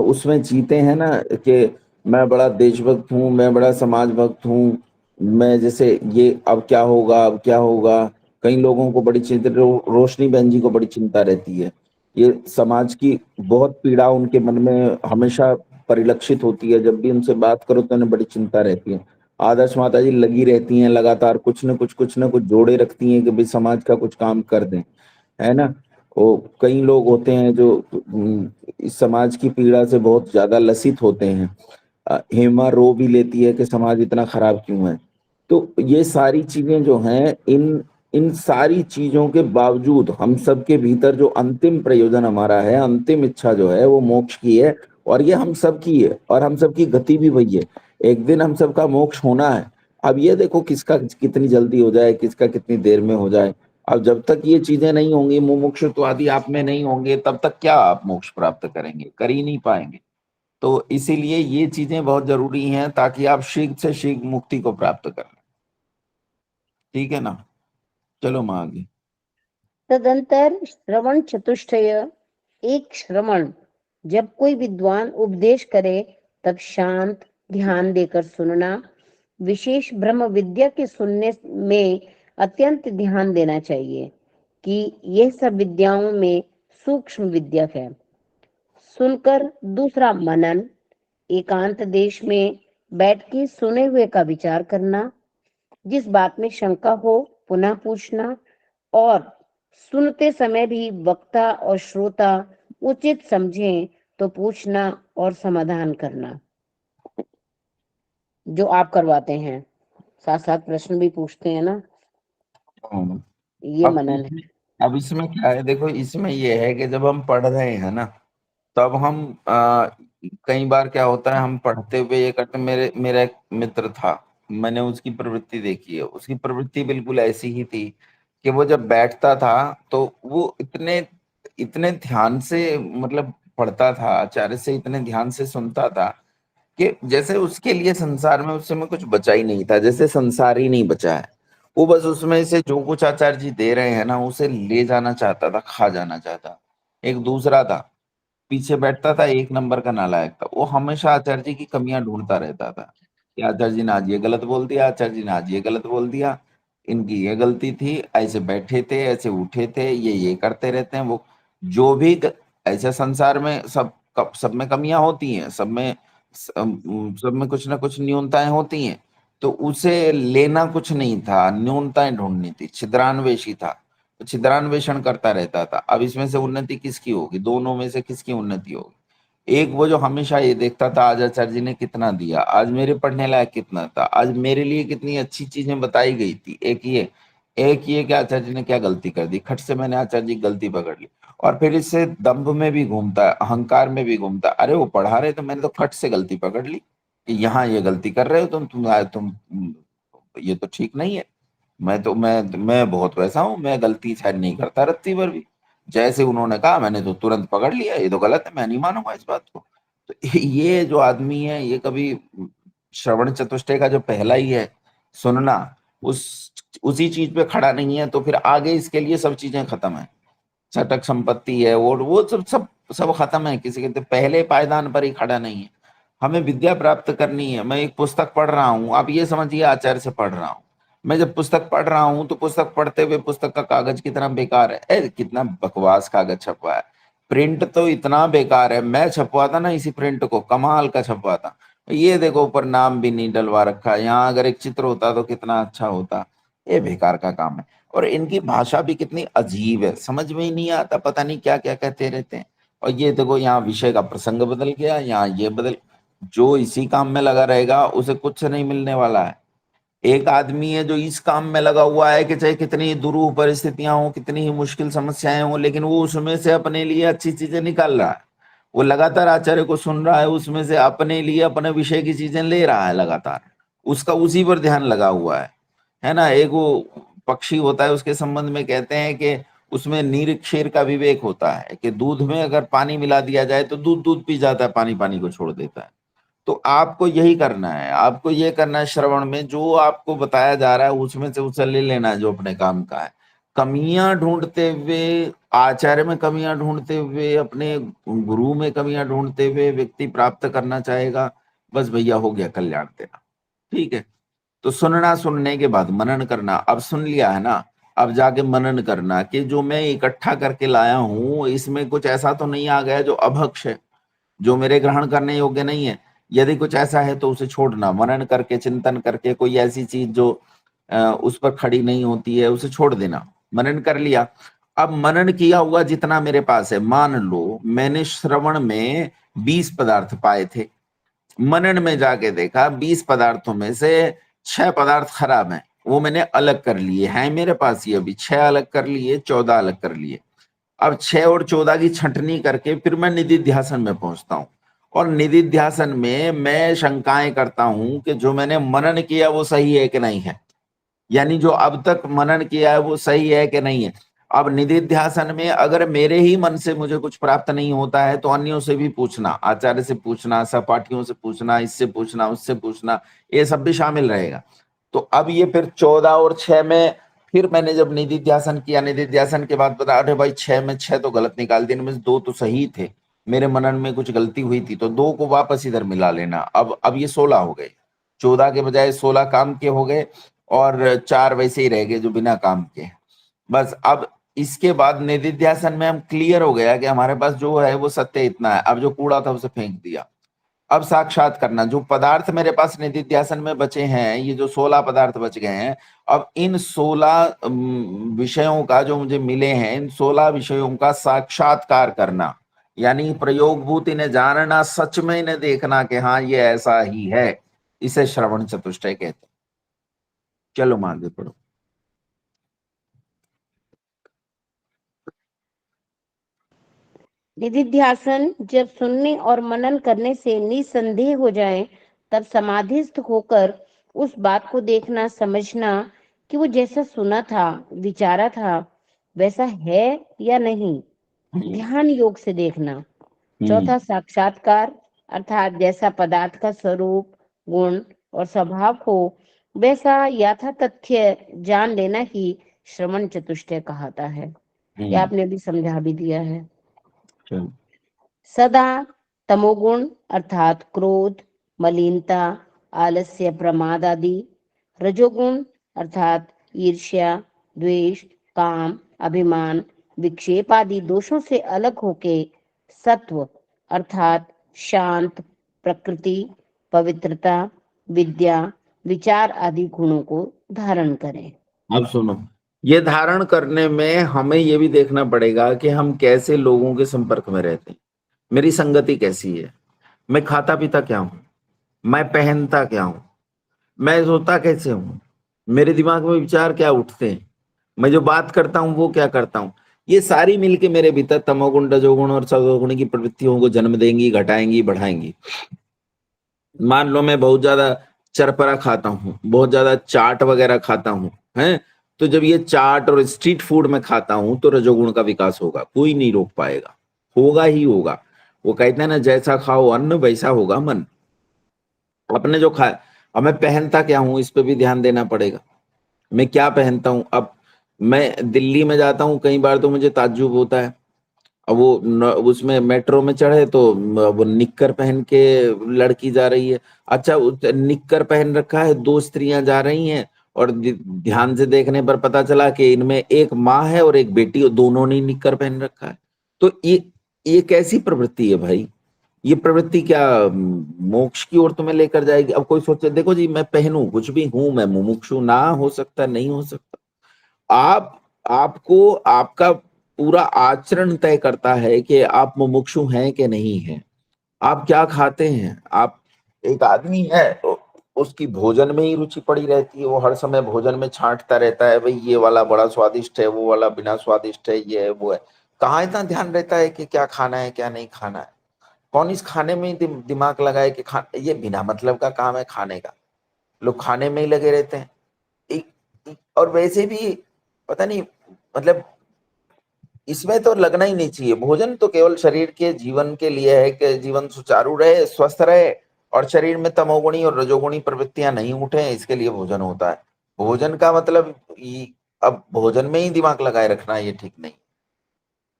उसमें जीते हैं ना कि मैं बड़ा देशभक्त हूँ, मैं बड़ा समाज भक्त हूँ, मैं जैसे ये अब क्या होगा, अब क्या होगा। कई लोगों को बड़ी चिंता, रोशनी बहन जी को बड़ी चिंता रहती है ये समाज की बहुत पीड़ा उनके मन में हमेशा परिलक्षित होती है। जब भी उनसे बात करो तो उन्हें बड़ी चिंता रहती है। आदर्श माता जी लगी रहती हैं लगातार, कुछ न कुछ जोड़े रखती हैं कि भाई समाज का कुछ काम कर दें, है ना। वो कई लोग होते हैं जो इस समाज की पीड़ा से बहुत ज्यादा लसित होते हैं। हेमा रो भी लेती है कि समाज इतना खराब क्यों है। तो ये सारी चीजें जो हैं, इन इन सारी चीजों के बावजूद हम सबके भीतर जो अंतिम प्रयोजन हमारा है, अंतिम इच्छा जो है वो मोक्ष की है। और ये हम सब की है और हम सब की गति भी वही है। एक दिन हम सबका मोक्ष होना है। अब ये देखो किसका कितनी जल्दी हो जाए, किसका कितनी देर में हो जाए। अब जब तक ये चीजें नहीं होंगी, मुमुक्षुत्वादि आप में नहीं होंगे, तब तक क्या आप मोक्ष प्राप्त करेंगे, कर ही नहीं पाएंगे। तो इसीलिए ये चीजें बहुत जरूरी हैं ताकि आप शीघ्र से शीघ्र मुक्ति को प्राप्त कर लें। ठीक है ना। चलो माँ आगे। तदंतर श्रवण चतुष्टय, एक श्रवण, जब कोई विद्वान उपदेश करे तब शांत ध्यान देकर सुनना। विशेष ब्रह्म विद्या के सुनने में अत्यंत ध्यान देना चाहिए कि यह सब विद्याओं में सूक्ष्म विद्या है। सुनकर दूसरा मनन, एकांत देश में बैठ के सुने हुए का विचार करना। जिस बात में शंका हो पुनः पूछना, और सुनते समय भी वक्ता और श्रोता उचित समझें तो पूछना और समाधान करना। जो आप करवाते हैं, साथ साथ प्रश्न भी पूछते हैं ना, हाँ। ये मनन है। अब इसमें क्या है, देखो इसमें ये है कि जब हम पढ़ रहे हैं ना, तब हम कई बार क्या होता है, हम पढ़ते हुए ये करते, मेरा एक मित्र था, मैंने उसकी प्रवृत्ति देखी है। उसकी प्रवृत्ति बिल्कुल ऐसी ही थी कि वो जब बैठता था तो वो इतने इतने ध्यान से मतलब पढ़ता था, आचार्य से इतने ध्यान से सुनता था कि जैसे उसके लिए संसार में उस समय कुछ बचा ही नहीं था, जैसे संसार ही नहीं बचा है। वो बस उसमें से जो कुछ आचार्य जी दे रहे हैं ना, उसे ले जाना चाहता था, खा जाना चाहता। एक दूसरा था, पीछे बैठता था, एक नंबर का नालायक था। वो हमेशा आचार्य जी की कमियां ढूंढता रहता था कि आचार्य जी ने आज ये गलत बोल दिया, आचार्य जी ने आज ये गलत बोल दिया, इनकी ये गलती थी, ऐसे बैठे थे, ऐसे उठे थे, ये करते रहते हैं वो। जो भी ऐसे संसार में सब में कमियां होती हैं, सब में कुछ ना कुछ न्यूनताएं होती हैं। तो उसे लेना कुछ नहीं था, न्यूनताएं ढूंढनी थी, छिद्रान्वेषी था, छिद्रान्वेषण करता रहता था। अब इसमें से उन्नति किसकी होगी, दोनों में से किसकी उन्नति होगी। एक वो जो हमेशा ये देखता था आज आचार्य जी ने कितना दिया, आज मेरे पढ़ने लायक कितना था, आज मेरे लिए कितनी अच्छी चीजें बताई गई थी। एक ये कि आचार्य जी ने क्या गलती कर दी, खट से मैंने आचार्य जी की गलती पकड़ ली। और फिर इससे दंभ में भी घूमता है, अहंकार में भी घूमता है। अरे वो पढ़ा रहे तो मैंने तो खट से गलती पकड़ ली कि यहाँ ये गलती कर रहे हो तुम ये तो ठीक नहीं है। मैं बहुत वैसा हूं, मैं गलती शायद नहीं करता रत्ती भर भी। जैसे उन्होंने कहा मैंने तो तुरंत पकड़ लिया, ये तो गलत है, मैं नहीं मानूंगा इस बात को। तो ये जो आदमी है, ये कभी श्रवण चतुष्टय का जो पहला ही है, सुनना, उसी चीज पे खड़ा नहीं है, तो फिर आगे इसके लिए सब चीजें खत्म है। छटक संपत्ति है, वो सब सब सब खत्म है। किसी के तो पहले पायदान पर ही खड़ा नहीं है। हमें विद्या प्राप्त करनी है। मैं एक पुस्तक पढ़ रहा हूँ, आप ये समझिए आचार्य से पढ़ रहा हूँ। मैं जब पुस्तक पढ़ रहा हूँ तो पुस्तक पढ़ते हुए पुस्तक का कागज कितना बेकार है, कितना बकवास कागज छपवा है, प्रिंट तो इतना बेकार है। मैं छपवाता ना इसी प्रिंट को, कमाल का छपवाता। ये देखो ऊपर नाम भी नहीं डलवा रखा, यहाँ अगर एक चित्र होता तो कितना अच्छा होता। ये बेकार का काम है। और इनकी भाषा भी कितनी अजीब है, समझ में ही नहीं आता, पता नहीं क्या क्या कहते रहते हैं। और ये देखो यहाँ विषय का प्रसंग बदल गया, यहाँ ये बदल। जो इसी काम में लगा रहेगा उसे कुछ नहीं मिलने वाला है। एक आदमी है जो इस काम में लगा हुआ है कि चाहे कितनी दुरूह परिस्थितियां हो, कितनी ही मुश्किल समस्याएं हो, लेकिन वो उसमें से अपने लिए अच्छी चीजें निकाल रहा है। वो लगातार आचार्य को सुन रहा है, उसमें से अपने लिए अपने विषय की चीजें ले रहा है लगातार, उसका उसी पर ध्यान लगा हुआ है ना। एक वो पक्षी होता है, उसके संबंध में कहते हैं कि उसमें नीर क्षीर का विवेक होता है कि दूध में अगर पानी मिला दिया जाए तो दूध दूध पी जाता है, पानी पानी को छोड़ देता है। तो आपको यही करना है, आपको ये करना है, श्रवण में जो आपको बताया जा रहा है उसमें से उसे ले लेना है जो अपने काम का है। कमियां ढूंढते हुए, आचार्य में कमियां ढूंढते हुए, अपने गुरु में कमियां ढूंढते हुए व्यक्ति प्राप्त करना चाहेगा, बस भैया हो गया कल्याण तेरा। ठीक है। तो सुनना, सुनने के बाद मनन करना। अब सुन लिया है ना, अब जाके मनन करना कि जो मैं इकट्ठा करके लाया हूं इसमें कुछ ऐसा तो नहीं आ गया जो अभक्ष है, जो मेरे ग्रहण करने योग्य नहीं है। यदि कुछ ऐसा है तो उसे छोड़ना, मनन करके चिंतन करके कोई ऐसी चीज जो उस पर खड़ी नहीं होती है उसे छोड़ देना। मनन कर लिया। अब मनन किया हुआ जितना मेरे पास है, मान लो मैंने श्रवण में 20 पदार्थ पाए थे, मनन में जाके देखा 20 पदार्थों में से 6 पदार्थ खराब हैं, वो मैंने अलग कर लिए हैं मेरे पास ही, अभी 6 अलग कर लिए, 14 अलग कर लिए। अब 6 और 14 की छंटनी करके फिर मैं निधिध्यासन में पहुंचता हूं, और निधिध्यासन में मैं शंकाएं करता हूं कि जो मैंने मनन किया वो सही है कि नहीं है, यानी जो अब तक मनन किया है वो सही है कि नहीं है। अब निधिध्यासन में अगर मेरे ही मन से मुझे कुछ प्राप्त नहीं होता है तो अन्यों से भी पूछना, आचार्य से पूछना, सहपाठियों से पूछना, इससे पूछना, उससे पूछना, ये सब भी शामिल रहेगा। तो अब ये फिर 14 और 6 में फिर मैंने जब निधिध्यासन किया, निधिध्यासन के बाद पता, अरे भाई 6 में 6 तो गलत निकाल दिए, इनमें से 2 तो सही थे, मेरे मनन में कुछ गलती हुई थी, तो 2 को वापस इधर मिला लेना। अब ये 16 हो गए, 14 के बजाय 16 काम के हो गए और 4 वैसे ही रह गए जो बिना काम के। बस अब इसके बाद निधिध्यासन में हम क्लियर हो गया कि हमारे पास जो है वो सत्य इतना है, अब जो कूड़ा था उसे फेंक दिया। अब साक्षात करना, जो पदार्थ मेरे पास निधिध्यासन में बचे हैं, ये जो 16 पदार्थ बच गए हैं, अब इन 16 विषयों का जो मुझे मिले हैं, इन 16 विषयों का साक्षात्कार करना, यानी प्रयोगभूत इन्हें जानना, सच में इन्हें देखना कि हाँ ये ऐसा ही है, इसे श्रवण चतुष्टय कहते हैं। चलो आगे पढ़ो। निधिध्यासन जब सुनने और मनन करने से निसंदेह हो जाए, तब समाधिस्थ होकर उस बात को देखना, समझना कि वो जैसा सुना था, विचारा था, वैसा है या नहीं, ध्यान योग से देखना। चौथा साक्षात्कार, अर्थात जैसा पदार्थ का स्वरूप, गुण और स्वभाव हो वैसा यथा तथ्य जान लेना ही श्रवण चतुष्टय कहता है। ये आपने भी समझा भी दिया है। सदा तमोगुण अर्थात क्रोध, मलिनता, आलस्य, प्रमाद आदि, रजोगुण अर्थात ईर्ष्या, द्वेष, काम, अभिमान, विक्षेप आदि दोषों से अलग होके सत्व अर्थात शांत, प्रकृति, पवित्रता, विद्या, विचार आदि गुणों को धारण करें। अब सुनो, ये धारण करने में हमें ये भी देखना पड़ेगा कि हम कैसे लोगों के संपर्क में रहते हैं, मेरी संगति कैसी है, मैं खाता पीता क्या हूं, मैं पहनता क्या हूं, मैं सोता कैसे हूं, मेरे दिमाग में विचार क्या उठते हैं, मैं जो बात करता हूं वो क्या करता हूं, ये सारी मिलके मेरे भीतर तमोगुण, रजोगुण और सतोगुण की प्रवृत्तियों को जन्म देंगी, घटाएंगी, बढ़ाएंगी। मान लो मैं बहुत ज्यादा चरपरा खाता हूँ, बहुत ज्यादा चाट वगैरह खाता हूँ, हैं, तो जब ये चाट और स्ट्रीट फूड में खाता हूं तो रजोगुण का विकास होगा, कोई नहीं रोक पाएगा, होगा ही होगा। वो कहते हैं ना, जैसा खाओ अन्न वैसा होगा मन। अपने जो खाए, अब मैं पहनता क्या हूं इस पे भी ध्यान देना पड़ेगा, मैं क्या पहनता हूं। अब मैं दिल्ली में जाता हूं कई बार तो मुझे ताज्जुब होता है, अब वो उसमें मेट्रो में चढ़े तो वो निक्कर पहन के लड़की जा रही है, अच्छा निक्कर पहन रखा है, 2 स्त्रियां जा रही हैं और ध्यान से देखने पर पता चला कि इनमें एक माँ है और एक बेटी, और दोनों ने निक्कर पहन रखा है। तो ये कैसी प्रवृत्ति है भाई, ये प्रवृत्ति क्या मोक्ष की ओर तुम्हें लेकर जाएगी। अब कोई सोचे, देखो जी मैं पहनूं कुछ भी हूं, मैं मुमुक्षु, ना हो सकता, नहीं हो सकता। आपको आपका पूरा आचरण तय करता है कि आप मुमुक्षु हैं कि नहीं हैं, आप क्या खाते हैं। आप एक आदमी है तो उसकी भोजन में ही रुचि पड़ी रहती है, वो हर समय भोजन में छांटता रहता है, भाई ये वाला बड़ा स्वादिष्ट है, वो वाला बिना स्वादिष्ट है, ये है वो है। कहाँ इतना ध्यान रहता है कि क्या खाना है क्या नहीं खाना है। कौन इस खाने में ही दिमाग लगाए कि ये बिना मतलब का काम है खाने का, लोग खाने में ही लगे रहते हैं। और वैसे भी पता नहीं, मतलब इसमें तो लगना ही नहीं चाहिए। भोजन तो केवल शरीर के जीवन के लिए है कि जीवन सुचारू रहे, स्वस्थ रहे, और शरीर में तमोगुणी और रजोगुणी प्रवृत्तियां नहीं उठे, इसके लिए भोजन होता है। भोजन का मतलब अब भोजन में ही दिमाग लगाए रखना ये ठीक नहीं,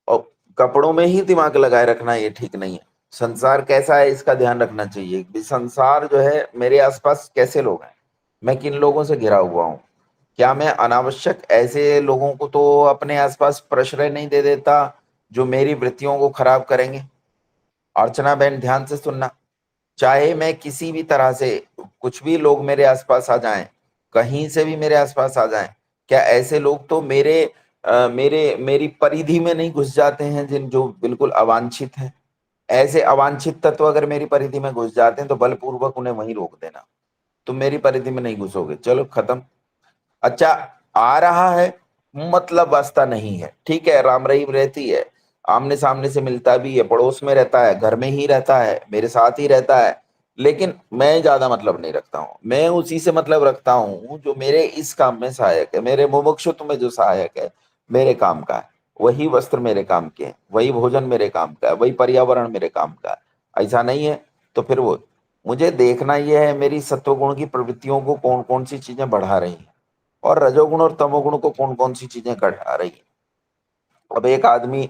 और कपड़ों में ही दिमाग लगाए रखना ये ठीक नहीं है। संसार कैसा है इसका ध्यान रखना चाहिए। संसार जो है, मेरे आसपास कैसे लोग हैं, मैं किन लोगों से घिरा हुआ हूँ, क्या मैं अनावश्यक ऐसे लोगों को तो अपने आसपास प्रश्रय नहीं दे देता जो मेरी वृत्तियों को खराब करेंगे? अर्चना बहन, ध्यान से सुनना। चाहे मैं किसी भी तरह से, कुछ भी लोग मेरे आसपास आ जाएं, कहीं से भी मेरे आसपास आ जाएं, क्या ऐसे लोग तो मेरी परिधि में नहीं घुस जाते हैं, जिन जो बिल्कुल अवांछित हैं? ऐसे अवांछित तत्व अगर मेरी परिधि में घुस जाते हैं तो बलपूर्वक उन्हें वहीं रोक देना। तुम मेरी परिधि में नहीं घुसोगे, चलो खत्म। अच्छा, आ रहा है मतलब वास्ता नहीं है, ठीक है, राम रहीम रहती है, आमने सामने से मिलता भी है, पड़ोस में रहता है, घर में ही रहता है, मेरे साथ ही रहता है, लेकिन मैं ज्यादा मतलब नहीं रखता हूँ। मैं उसी से मतलब रखता हूँ जो मेरे इस काम में सहायक है, मेरे मुमुक्षुत्व में जो सहायक है, मेरे काम का है। वही वस्त्र मेरे काम के हैं, वही भोजन मेरे काम का है, वही पर्यावरण मेरे काम का है। ऐसा नहीं है तो फिर वो, मुझे देखना यह है मेरी सत्वगुण की प्रवृत्तियों को कौन कौन सी चीजें बढ़ा रही हैं और रजोगुण और तमोगुण को कौन कौन सी चीजें घटा रही है। अब एक आदमी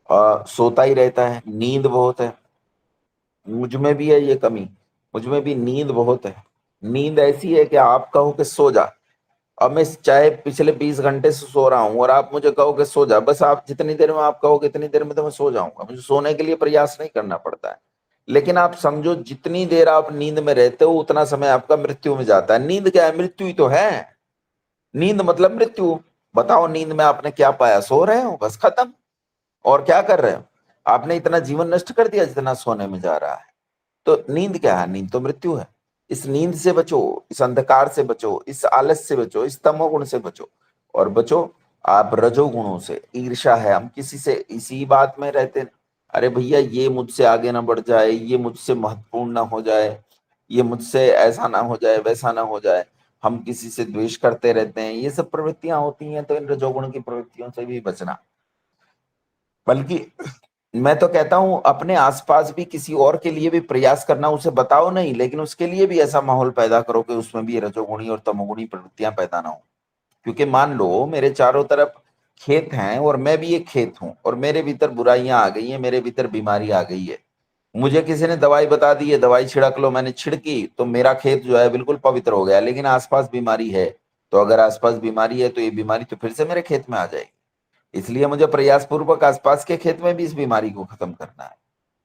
सोता ही रहता है, नींद बहुत है, मुझ में भी है ये कमी, मुझ में भी नींद बहुत है। नींद ऐसी है कि आप कहो कि सो जा, अब मैं चाहे पिछले 20 घंटे से सो रहा हूं और आप मुझे कहो कि सो जा, बस आप जितनी देर में आप कहोगे इतनी देर में तो मैं सो जाऊंगा, मुझे सोने के लिए प्रयास नहीं करना पड़ता है। लेकिन आप समझो, जितनी देर आप नींद में रहते हो उतना समय आपका मृत्यु में जाता है। नींद क्या है? मृत्यु ही तो है। नींद मतलब मृत्यु। बताओ, नींद में आपने क्या पाया? सो रहे हो, बस खत्म। और क्या कर रहे हो? आपने इतना जीवन नष्ट कर दिया जितना सोने में जा रहा है। तो नींद क्या है? नींद तो मृत्यु है। इस नींद से बचो, इस अंधकार से बचो, इस आलस से बचो, इस तमोगुण से बचो, और बचो आप रजोगुणों से। ईर्ष्या है, हम किसी से इसी बात में रहते हैं, अरे भैया ये मुझसे आगे ना बढ़ जाए, ये मुझसे महत्वपूर्ण ना हो जाए, ये मुझसे ऐसा ना हो जाए, वैसा ना हो जाए। हम किसी से द्वेष करते रहते हैं, ये सब प्रवृत्तियां होती हैं। तो इन रजोगुण की प्रवृत्तियों से भी बचना। बल्कि मैं तो कहता हूं अपने आसपास भी किसी और के लिए भी प्रयास करना, उसे बताओ नहीं, लेकिन उसके लिए भी ऐसा माहौल पैदा करो कि उसमें भी रजोगुणी और तमोगुणी प्रवृत्तियां पैदा ना हो। क्योंकि मान लो मेरे चारों तरफ खेत हैं और मैं भी एक खेत हूं, और मेरे भीतर बुराइयां आ गई हैं, मेरे भीतर बीमारी आ गई है, मुझे किसी ने दवाई बता दी है, दवाई छिड़क लो, मैंने छिड़की तो मेरा खेत जो है बिल्कुल पवित्र हो गया, लेकिन आसपास बीमारी है। तो अगर आसपास बीमारी है तो ये बीमारी तो फिर से मेरे खेत में आ जाएगी। इसलिए मुझे प्रयास पूर्वक आसपास के खेत में भी इस बीमारी को खत्म करना है।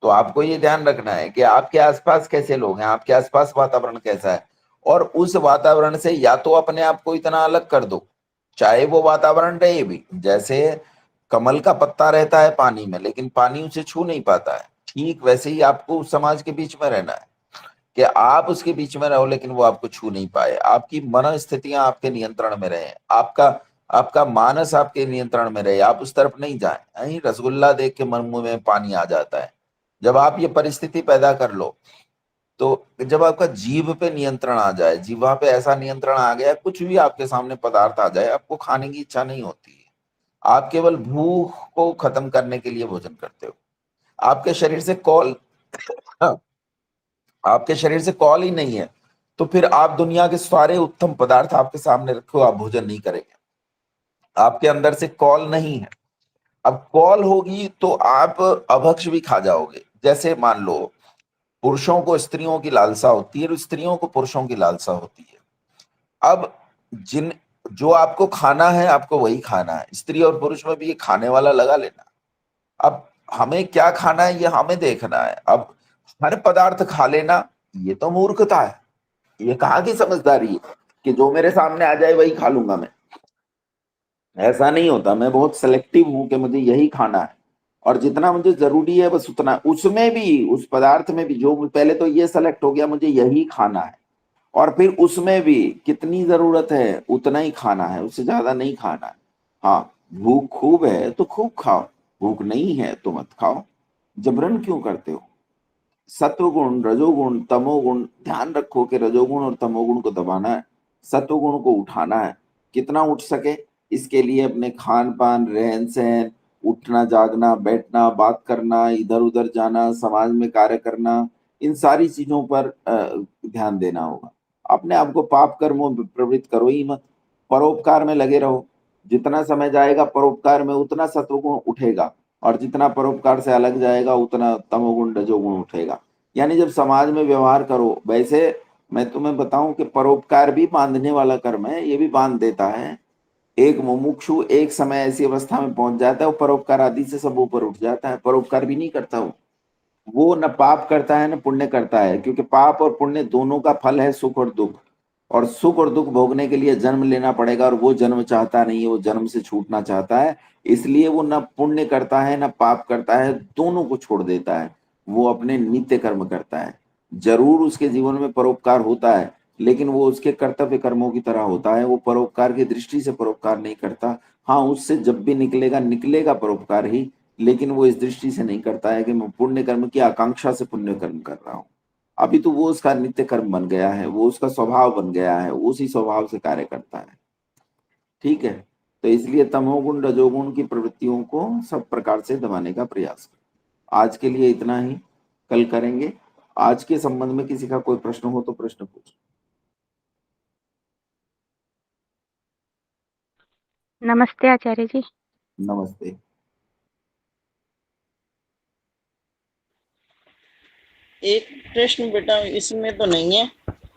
तो आपको ये ध्यान रखना है कि आपके आसपास कैसे लोग हैं, आपके आसपास वातावरण कैसा है, और उस वातावरण से या तो अपने आप को इतना अलग कर दो, चाहे वो वातावरण रहे भी, जैसे कमल का पत्ता रहता है पानी में लेकिन पानी उसे छू नहीं पाता है, ठीक वैसे ही आपको उस समाज के बीच में रहना है कि आप उसके बीच में रहो लेकिन वो आपको छू नहीं पाए, आपकी मनोस्थितियां आपके नियंत्रण में रहे, आपका आपका मानस आपके नियंत्रण में रहे, आप उस तरफ नहीं जाए। नहीं, रसगुल्ला देख के मन मुंह में पानी आ जाता है। जब आप ये परिस्थिति पैदा कर लो, तो जब आपका जीभ पे नियंत्रण आ जाए, जीवा पे ऐसा नियंत्रण आ गया, कुछ भी आपके सामने पदार्थ आ जाए आपको खाने की इच्छा नहीं होती है। आप केवल भूख को खत्म करने के लिए भोजन करते हो। आपके शरीर से कॉल आपके शरीर से कॉल ही नहीं है, तो फिर आप दुनिया के सारे उत्तम पदार्थ आपके सामने रखो, आप भोजन नहीं करेंगे। आपके अंदर से कॉल नहीं है। अब कॉल होगी तो आप अभक्ष भी खा जाओगे। जैसे मान लो पुरुषों को स्त्रियों की लालसा होती है और स्त्रियों को पुरुषों की लालसा होती है। अब जिन जो आपको खाना है आपको वही खाना है, स्त्री और पुरुष में भी ये खाने वाला लगा लेना। अब हमें क्या खाना है ये हमें देखना है। अब हर पदार्थ खा लेना ये तो मूर्खता है, ये कहाँ की समझदारी है कि जो मेरे सामने आ जाए वही खा लूंगा मैं। ऐसा नहीं होता, मैं बहुत सेलेक्टिव हूं कि मुझे यही खाना है, और जितना मुझे जरूरी है बस उतना, उसमें भी उस पदार्थ में भी जो पहले तो ये सेलेक्ट हो गया मुझे यही खाना है, और फिर उसमें भी कितनी जरूरत है उतना ही खाना है, उससे ज्यादा नहीं खाना है। हाँ, भूख खूब है तो खूब खाओ, भूख नहीं है तो मत खाओ। जबरन क्यों करते हो? सत्वगुण, रजोगुण, तमोगुण, ध्यान रखो कि रजोगुण और तमोगुण को दबाना है, सत्वगुण को उठाना है। कितना उठ सके इसके लिए अपने खान पान, रहन सहन, उठना जागना, बैठना, बात करना, इधर उधर जाना, समाज में कार्य करना, इन सारी चीजों पर ध्यान देना होगा। अपने आप को पाप कर्मों में प्रवृत्त करो ही मत, परोपकार में लगे रहो। जितना समय जाएगा परोपकार में उतना सत्वगुण उठेगा, और जितना परोपकार से अलग जाएगा उतना तमोगुण रजोगुण उठेगा। यानी जब समाज में व्यवहार करो, वैसे मैं तुम्हें बताऊं कि परोपकार भी बांधने वाला कर्म है, ये भी बांध देता है। एक मुमुक्षु एक समय ऐसी अवस्था में पहुंच जाता है, वो परोपकार आदि से सब ऊपर उठ जाता है, परोपकार भी नहीं करता वो न पाप करता है न पुण्य करता है, क्योंकि पाप और पुण्य दोनों का फल है सुख और दुख, और सुख और दुख भोगने के लिए जन्म लेना पड़ेगा, और वो जन्म चाहता नहीं है, वो जन्म से छूटना चाहता है। इसलिए वो न पुण्य करता है न पाप करता है, दोनों को छोड़ देता है, वो अपने नित्य कर्म करता है। जरूर उसके जीवन में परोपकार होता है, लेकिन वो उसके कर्तव्य कर्मों की तरह होता है, वो परोपकार की दृष्टि से परोपकार नहीं करता। हाँ, उससे जब भी निकलेगा निकलेगा परोपकार ही, लेकिन वो इस दृष्टि से नहीं करता है कि मैं पुण्य कर्म की आकांक्षा से पुण्य कर्म कर रहा हूं। अभी तो वो उसका नित्य कर्म बन गया है, वो उसका स्वभाव बन गया है, उसी स्वभाव से कार्य करता है। ठीक है, तो इसलिए तमोगुण रजोगुण की प्रवृत्तियों को सब प्रकार से दबाने का प्रयास करें। आज के लिए इतना ही, कल करेंगे। आज के संबंध में किसी का कोई प्रश्न हो तो प्रश्न पूछ। नमस्ते आचार्य जी। नमस्ते। एक प्रश्न बेटा इसमें तो नहीं है,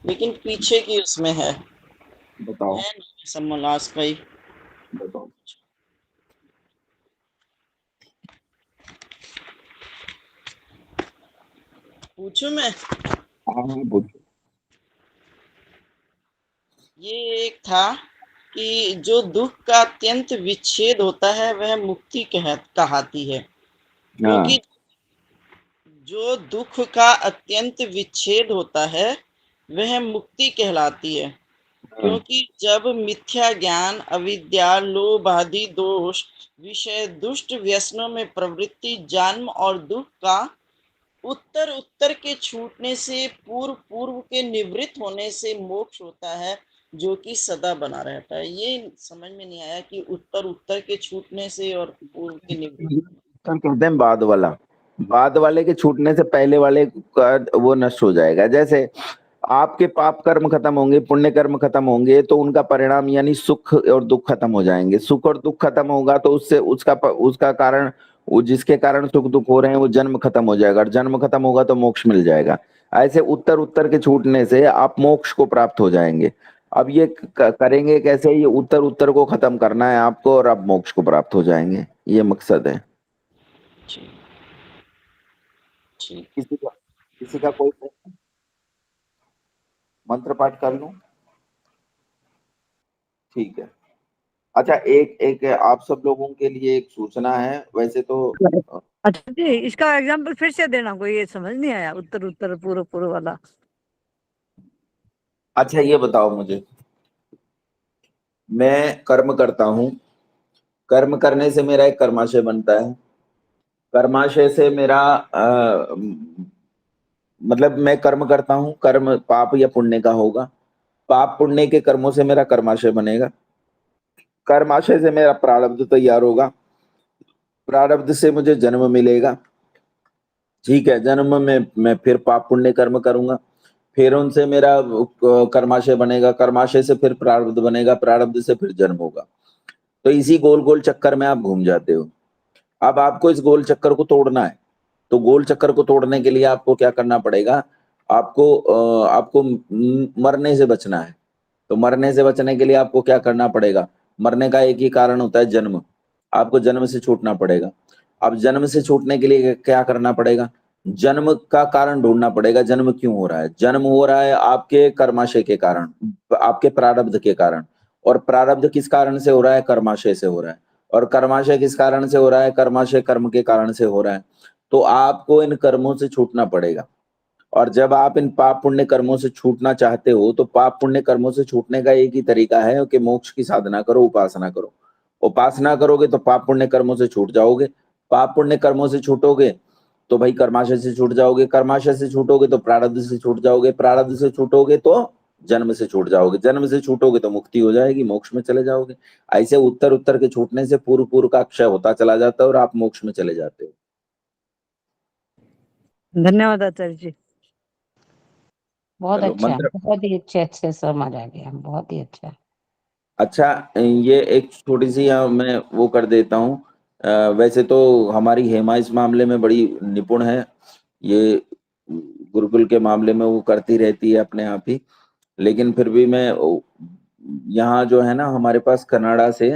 लेकिन पीछे की उसमें है। बताओ है समोल्लास का ही। बताओ। पूछूं मैं? हाँ पूछो। ये एक था कि जो दुख का अत्यंत विच्छेद होता है वह मुक्ति कहलाती है, हाँ क्योंकि जो दुख का अत्यंत विच्छेद होता है वह मुक्ति कहलाती है, क्योंकि जब मिथ्या ज्ञान अविद्या लोभ आदि दोष विषय दुष्ट व्यसनों में प्रवृत्ति जन्म और दुख का उत्तर उत्तर के छूटने से पूर्व पूर्व के निवृत्त होने से मोक्ष होता है, जो कि सदा बना रहता है। ये समझ में नहीं आया कि उत्तर उत्तर के छूटने से और पूर्व के निवृत्त। उत्तर कहते हैं बाद वाला, बाद वाले के छूटने से पहले वाले का वो नष्ट हो जाएगा। जैसे आपके पाप कर्म खत्म होंगे, पुण्य कर्म खत्म होंगे, तो उनका परिणाम यानी सुख और दुख खत्म हो जाएंगे। सुख और दुख खत्म होगा तो उससे उसका कारण, वो जिसके कारण सुख दुख हो रहे हैं वो जन्म खत्म हो जाएगा, और जन्म खत्म होगा तो मोक्ष मिल जाएगा। ऐसे उत्तर उत्तर के छूटने से आप मोक्ष को प्राप्त हो जाएंगे। अब ये करेंगे कैसे? ये उत्तर उत्तर को खत्म करना है आपको, और आप मोक्ष को प्राप्त हो जाएंगे, ये मकसद है। ठीक ठीक। किसी का कोई प्रश्न? मंत्र पाठ कर लूं? ठीक है। अच्छा, एक एक आप सब लोगों के लिए एक सूचना है। वैसे तो अच्छा जी, इसका एग्जाम्पल फिर से देना, कोई ये समझ नहीं आया, उत्तर उत्तर पूर्व पूर्व वाला। अच्छा ये बताओ मुझे, मैं कर्म करता हूं, कर्म करने से मेरा एक कर्माशय बनता है, कर्माशय से मेरा मतलब मैं कर्म करता हूं, कर्म पाप या पुण्य का होगा, पाप पुण्य के कर्मों से मेरा कर्माशय बनेगा, कर्माशय से मेरा प्रारब्ध तैयार होगा, प्रारब्ध से मुझे जन्म मिलेगा। ठीक है, जन्म में मैं फिर पाप पुण्य कर्म करूंगा, फिर उनसे मेरा कर्माशय बनेगा, कर्माशय से फिर प्रारब्ध बनेगा, प्रारब्ध से फिर जन्म होगा। तो इसी गोल गोल चक्कर में आप घूम जाते हो। अब आपको इस गोल चक्कर को तोड़ना है, तो गोल चक्कर को तोड़ने के लिए आपको क्या करना पड़ेगा? आपको मरने से बचना है। तो मरने से बचने के लिए आपको क्या करना पड़ेगा? मरने का एक ही कारण होता है, जन्म। आपको जन्म से छूटना पड़ेगा। अब जन्म से छूटने के लिए क्या करना पड़ेगा? जन्म का कारण ढूंढना पड़ेगा। जन्म क्यों हो रहा है? जन्म हो रहा है आपके कर्माशय के कारण, आपके प्रारब्ध के कारण। और प्रारब्ध किस कारण से हो रहा है? कर्माशय से हो रहा है। और कर्माशय किस कारण से हो रहा है? कर्माशय कर्म के कारण से हो रहा है। तो आपको इन कर्मों से छूटना पड़ेगा। और जब आप इन पाप पुण्य कर्मों से छूटना चाहते हो, तो पाप पुण्य कर्मों से छूटने का एक ही तरीका है कि मोक्ष की साधना करो, उपासना करो। उपासना करोगे तो पाप पुण्य कर्मों से छूट जाओगे, पाप पुण्य कर्मों से छूटोगे तो भाई कर्माशय से छूट जाओगे, कर्माशय से छूटोगे तो प्रारब्ध से छूट जाओगे, प्रारब्ध से छूटोगे तो जन्म से छूट जाओगे, जन्म से छूटोगे तो मुक्ति हो जाएगी, मोक्ष में चले जाओगे। ऐसे उत्तर उत्तर के छूटने से पूर्व पूर्व का क्षय होता चला जाता है और आप मोक्ष में चले जाते हो। धन्यवाद आचार्य जी। बहुत चलो अच्छा, मंत्र। बहुत ही अच्छे समझ आ गया, बहुत ही अच्छा। अच्छा, ये एक छोटी सी मैं वो कर देता हूँ। वैसे तो हमारी हेमा इस मामले में बड़ी निपुण है, ये गुरुकुल के मामले में वो करती रहती है अपने आप ही, लेकिन फिर भी मैं यहाँ जो है ना हमारे पास कनाडा से